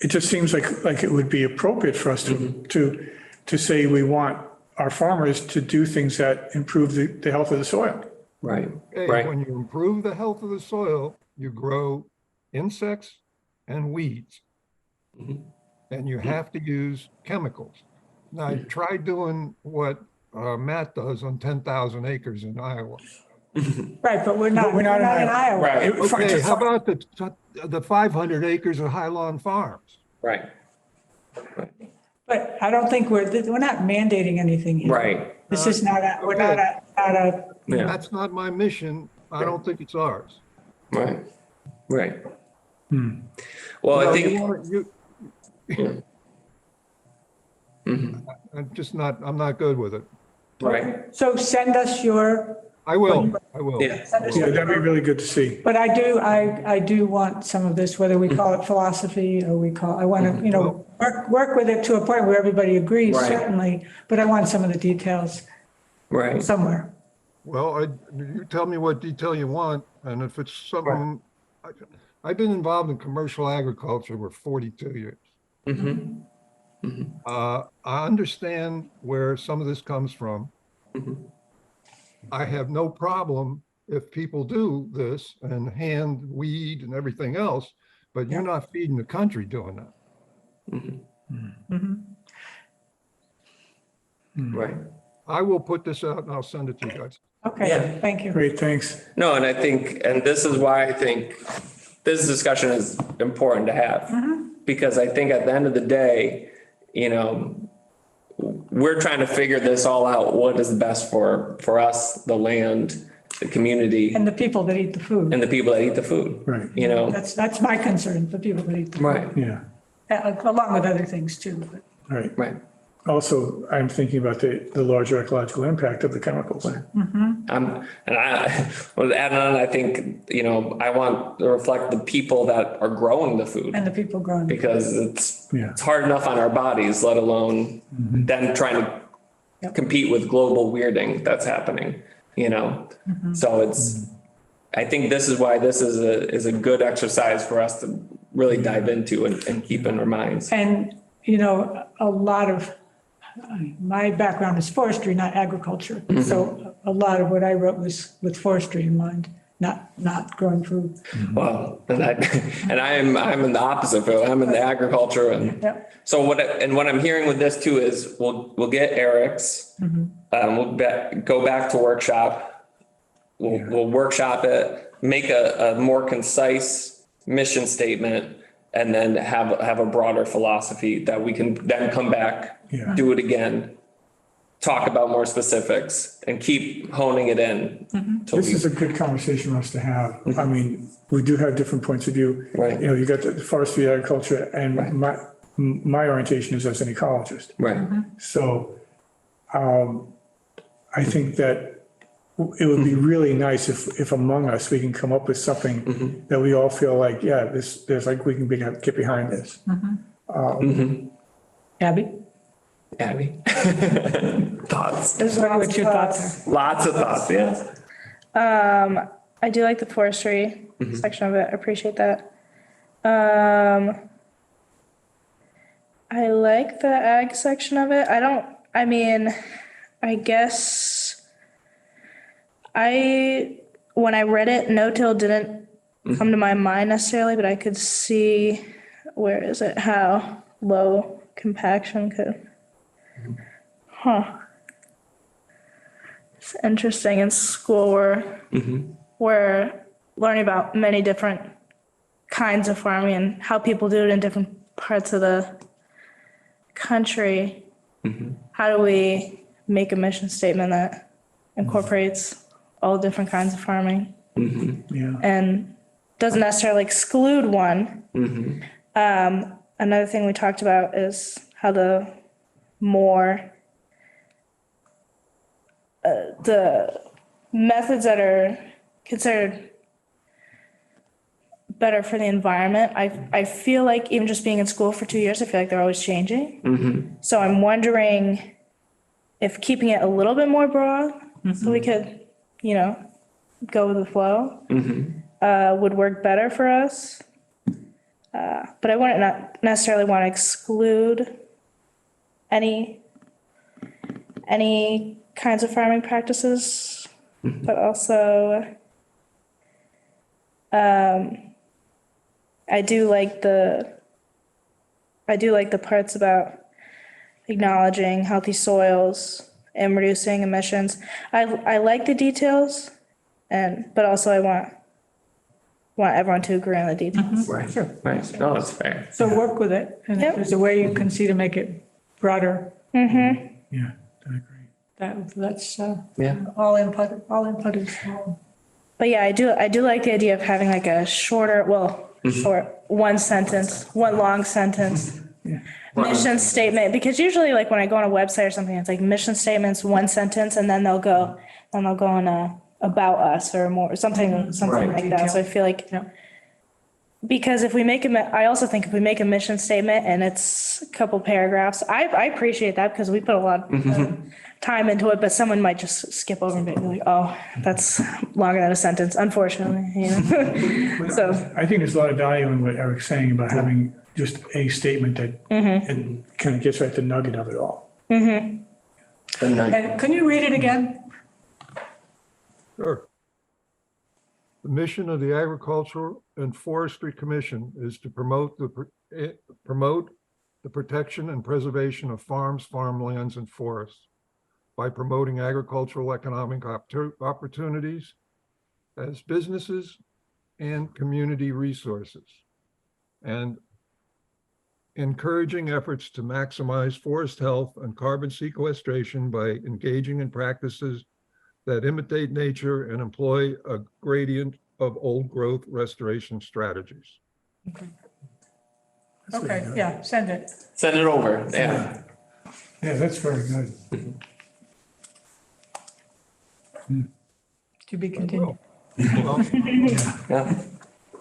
it just seems like it would be appropriate for us to say we want our farmers to do things that improve the health of the soil. Right, Okay, right. when you improve the health of the soil, you grow insects and weeds. And you have to use chemicals. Now, I tried doing what Matt does on 10,000 acres in Iowa. Right, but we're not in Iowa. Right, Okay, how about the 500 acres of High Lawn Farms? right, But I don't think we're not mandating anything here. right. This is not a, we're not a, Yeah, That's not my mission. I don't think it's ours. right, right. Well, I think, I'm not good with it. right, so send us your, I will. yeah, Yeah, that'd be really good to see. but I do want some of this, whether we call it philosophy or I want to, work with it to a point where everybody agrees, Right. certainly, but I want some of the details right, somewhere. Well, you tell me what detail you want, and if it's something, I've been involved in commercial agriculture for 42 years. I understand where some of this comes from. I have no problem if people do this and hand weed and everything else, but you're not feeding the country doing that. right. I will put this out and I'll send it to you guys. Okay, Yeah. thank you. Great, thanks. No, and I think, and this is why I think this discussion is important to have. Because I think at the end of the day, we're trying to figure this all out. What is best for us, the land, the community, And the people that eat the food. and the people that eat the food. Right. That's my concern, the people that eat the food. Right, Yeah, Along with other things too. But right. right. Also, I'm thinking about the larger ecological impact of the chemicals. And I was adding on, I think, I want to reflect the people that are growing the food And the people growing. because it's Yeah. hard enough on our bodies, let alone them trying to Yep. compete with global weirding that's happening, So I think this is why this is a good exercise for us to really dive into and keep in our minds. And, a lot of, my background is forestry, not agriculture. So a lot of what I wrote was with forestry in mind. not growing food. Well, I'm in the opposite field. I'm in the agriculture and Yep. so what I'm hearing with this too is we'll get Eric's. Go back to workshop. We'll workshop it, make a more concise mission statement, and then have a broader philosophy that we can then come back, Yeah. do it again, talk about more specifics and keep honing it in. till This we- is a good conversation for us to have. I mean, we do have different points of view. Right. You know, you got the forestry, agriculture, and my orientation is as an ecologist. Right. So I think that it would be really nice if among us, we can come up with something that we all feel like, yeah, there's like, we can get behind this. Abby? Abby. Thoughts. This is what your thoughts are. Lots of thoughts, yes. I do like the forestry section of it. I appreciate that. I like the ag section of it. I guess when I read it, no-till didn't come to my mind necessarily, but I could see, where is it, how low compaction could, It's interesting. In school, we're learning about many different kinds of farming and how people do it in different parts of the country. How do we make a mission statement that incorporates all different kinds of farming Yeah. and doesn't necessarily exclude one? Another thing we talked about is how the methods that are considered better for the environment. I feel like even just being in school for 2 years, I feel like they're always changing. So I'm wondering if keeping it a little bit more broad, so we could, go with the flow, would work better for us. But I wouldn't not necessarily want to exclude any kinds of farming practices, but also I do like the parts about acknowledging healthy soils and reducing emissions. I like the details, but also I want everyone to agree on the details. Right. Right. No, that's fair. So work with it, and if Yep. there's a way you can see to make it broader, Yeah, I agree. that's, Yeah. all input is, But yeah, I do like the idea of having like a short, one long sentence mission statement, because usually like when I go on a website or something, it's like mission statements, one sentence, and then they'll go on about us or more, something like that. So I feel like, Yeah. because if we make I also think if we make a mission statement and it's a couple paragraphs, I appreciate that because we put a lot of time into it, but someone might just skip over and be like, oh, that's longer than a sentence, unfortunately, So, I think there's a lot of value in what Eric's saying about having just a statement that it kind of gets right at the nugget of it all. and can you read it again? Sure. The mission of the Agricultural and Forestry Commission is to promote the protection and preservation of farms, farmlands, and forests by promoting agricultural economic opportunities as businesses and community resources, and encouraging efforts to maximize forest health and carbon sequestration by engaging in practices that imitate nature and employ a gradient of old growth restoration strategies. Okay, yeah, send it. Send it over. Yeah. Yeah, that's very good. To be continued. Well, Yeah.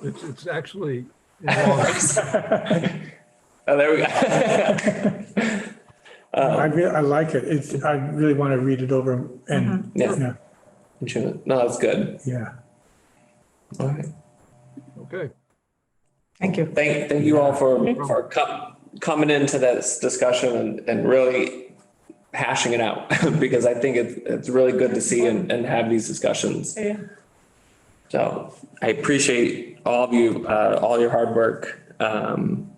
it's actually, in Oh, there we go. I like it. I really want to read it over and, Yeah. No, that's good. yeah. All right. okay. Thank you. Thank you all for coming into this discussion and really hashing it out because I think it's really good to see and have these discussions. Yeah. So I appreciate all of you, all your hard work, and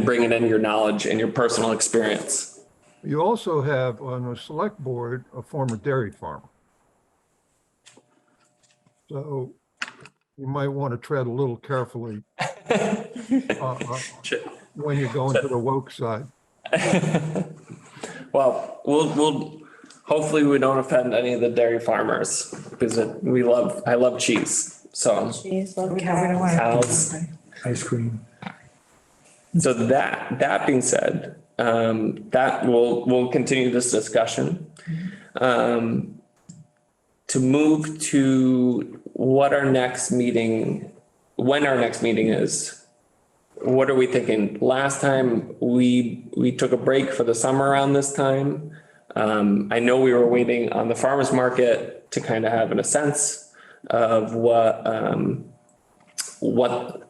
bringing in your knowledge and your personal experience. You also have on the select board a former dairy farmer. So you might want to tread a little carefully when you go into the woke side. Well, we'll, hopefully we don't offend any of the dairy farmers because I love cheese. So Jeez, love Yeah, we don't want cows. Ice cream. So that being said, that we'll continue this discussion. To move to when our next meeting is, what are we thinking? Last time we took a break for the summer around this time. I know we were waiting on the farmer's market to kind of have a sense of what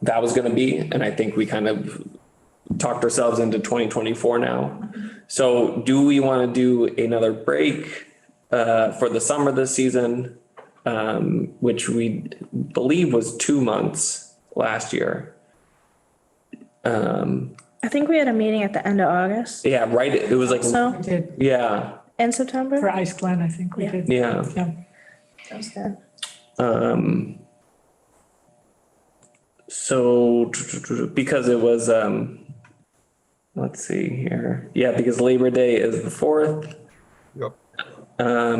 that was going to be. And I think we kind of talked ourselves into 2024 now. So do we want to do another break for the summer this season, which we believe was 2 months last year? I think we had a meeting at the end of August. Yeah, right. It was like, So, We did, yeah, in for September? Ice Glen, I think we did. yeah. Yeah. That was good. So because it was, let's see here. Yeah, because Labor Day is the 4th. Yep.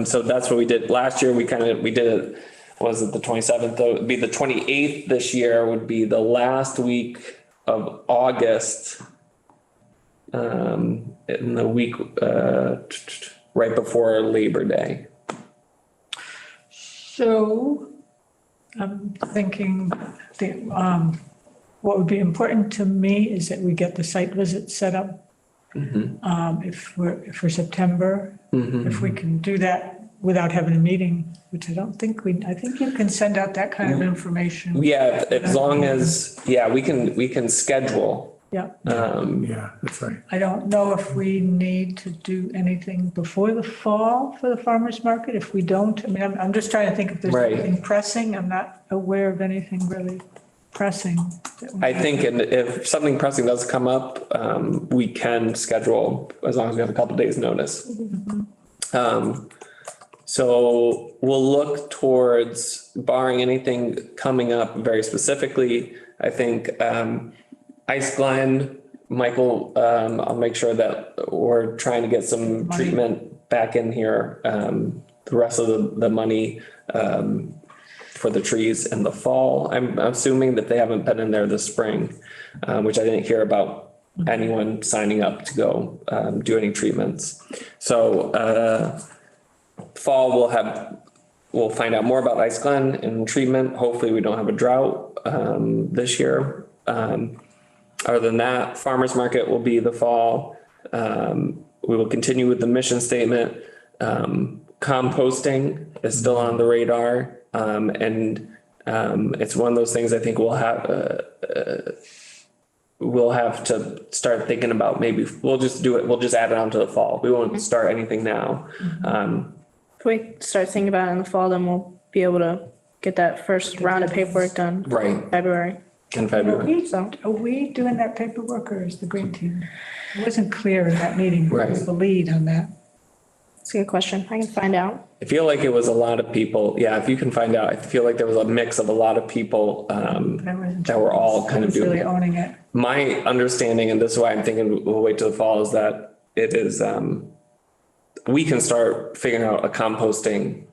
So that's what we did last year. We did it, was it the 27th? Though it'd be the 28th this year would be the last week of August. In the week, right before Labor Day. So I'm thinking what would be important to me is that we get the site visit set up. If we're for September, if we can do that without having a meeting, which I think you can send out that kind of information. Yeah, as long as, we can schedule. Yeah. Yeah, that's right. I don't know if we need to do anything before the fall for the farmer's market. If we don't, I mean, I'm just trying to think if there's Right. anything pressing. I'm not aware of anything really pressing. I think, and if something pressing does come up, we can schedule as long as we have a couple days notice. So we'll look towards, barring anything coming up very specifically, I think, Ice Glen, Michael, I'll make sure that we're trying to get some treatment back in here. The rest of the money, for the trees in the fall. I'm assuming that they haven't been in there this spring, which I didn't hear about anyone signing up to go do any treatments. So fall we'll find out more about Ice Glen and treatment. Hopefully we don't have a drought this year. Other than that, farmer's market will be the fall. We will continue with the mission statement. Composting is still on the radar. And it's one of those things I think we'll have to start thinking about. Maybe we'll just do it. We'll just add it on to the fall. We won't start anything now. If we start thinking about it in the fall, then we'll be able to get that first round of paperwork done. Right. February. In February. Are we doing that paperwork or is the green team? It wasn't clear in that meeting. Who was Right. the lead on that? That's a good question. I can find out. I feel like it was a lot of people. Yeah, if you can find out, I feel like there was a mix of a lot of people that were all kind of Who's really doing it. owning it? My understanding, and this is why I'm thinking we'll wait till the fall, is that it is, we can start figuring out a composting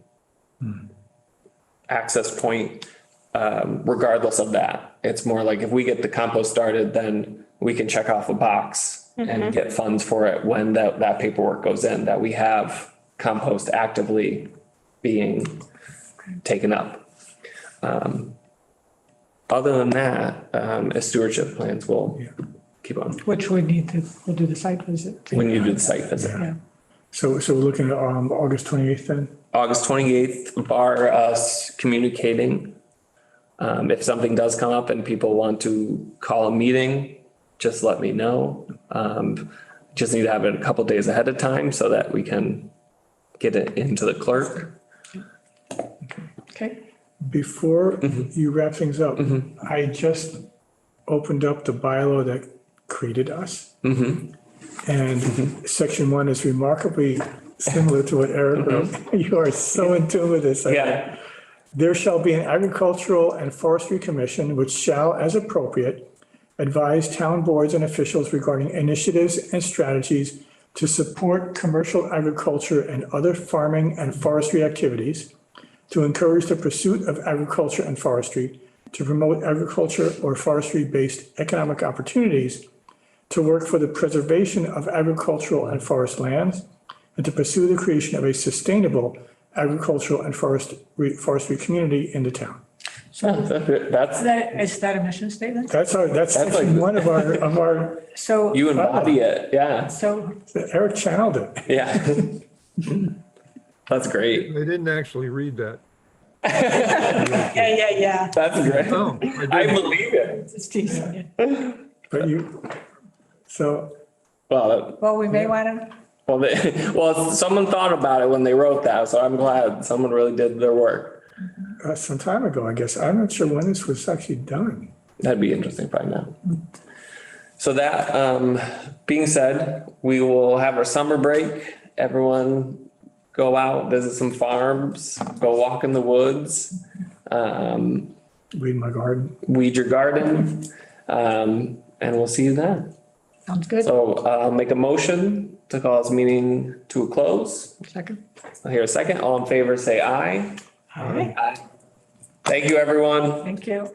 access point regardless of that. It's more like if we get the compost started, then we can check off a box and get funds for it when that paperwork goes in, that we have compost actively being taken up. Other than that, as stewardship plans will keep on Which we'll do the site visit. when you do the site visit. Yeah. So we're looking at August 28th then? August 28th, bar us communicating. If something does come up and people want to call a meeting, just let me know. Just need to have it a couple days ahead of time so that we can get it into the clerk. Okay. before you wrap things up, I just opened up the bylaw that created us. And section 1 is remarkably similar to what Eric wrote. You are so in tune with this. Yeah. There shall be an agricultural and forestry commission which shall, as appropriate, advise town boards and officials regarding initiatives and strategies to support commercial agriculture and other farming and forestry activities, to encourage the pursuit of agriculture and forestry, to promote agriculture or forestry-based economic opportunities, to work for the preservation of agricultural and forest lands, and to pursue the creation of a sustainable agricultural and forestry community in the town. That's, Is that a mission statement? That's like- section 1 of our, So, you embody it, yeah, so Eric channeled it. yeah. That's great. I didn't actually read that. yeah. That's great. No, I believe it. It's teasing you. But so Well, Well, we may want to, well, someone thought about it when they wrote that, so I'm glad someone really did their work. some time ago, I guess. I'm not sure when this was actually done. That'd be interesting to find out. So that being said, we will have our summer break. Everyone go out, visit some farms, go walk in the woods, Weed my garden. weed your garden, and we'll see you then. sounds good. So I'll make a motion to call this meeting to a close. Second. I'll hear a second. All in favor, say aye. All right. Thank you, everyone. Thank you.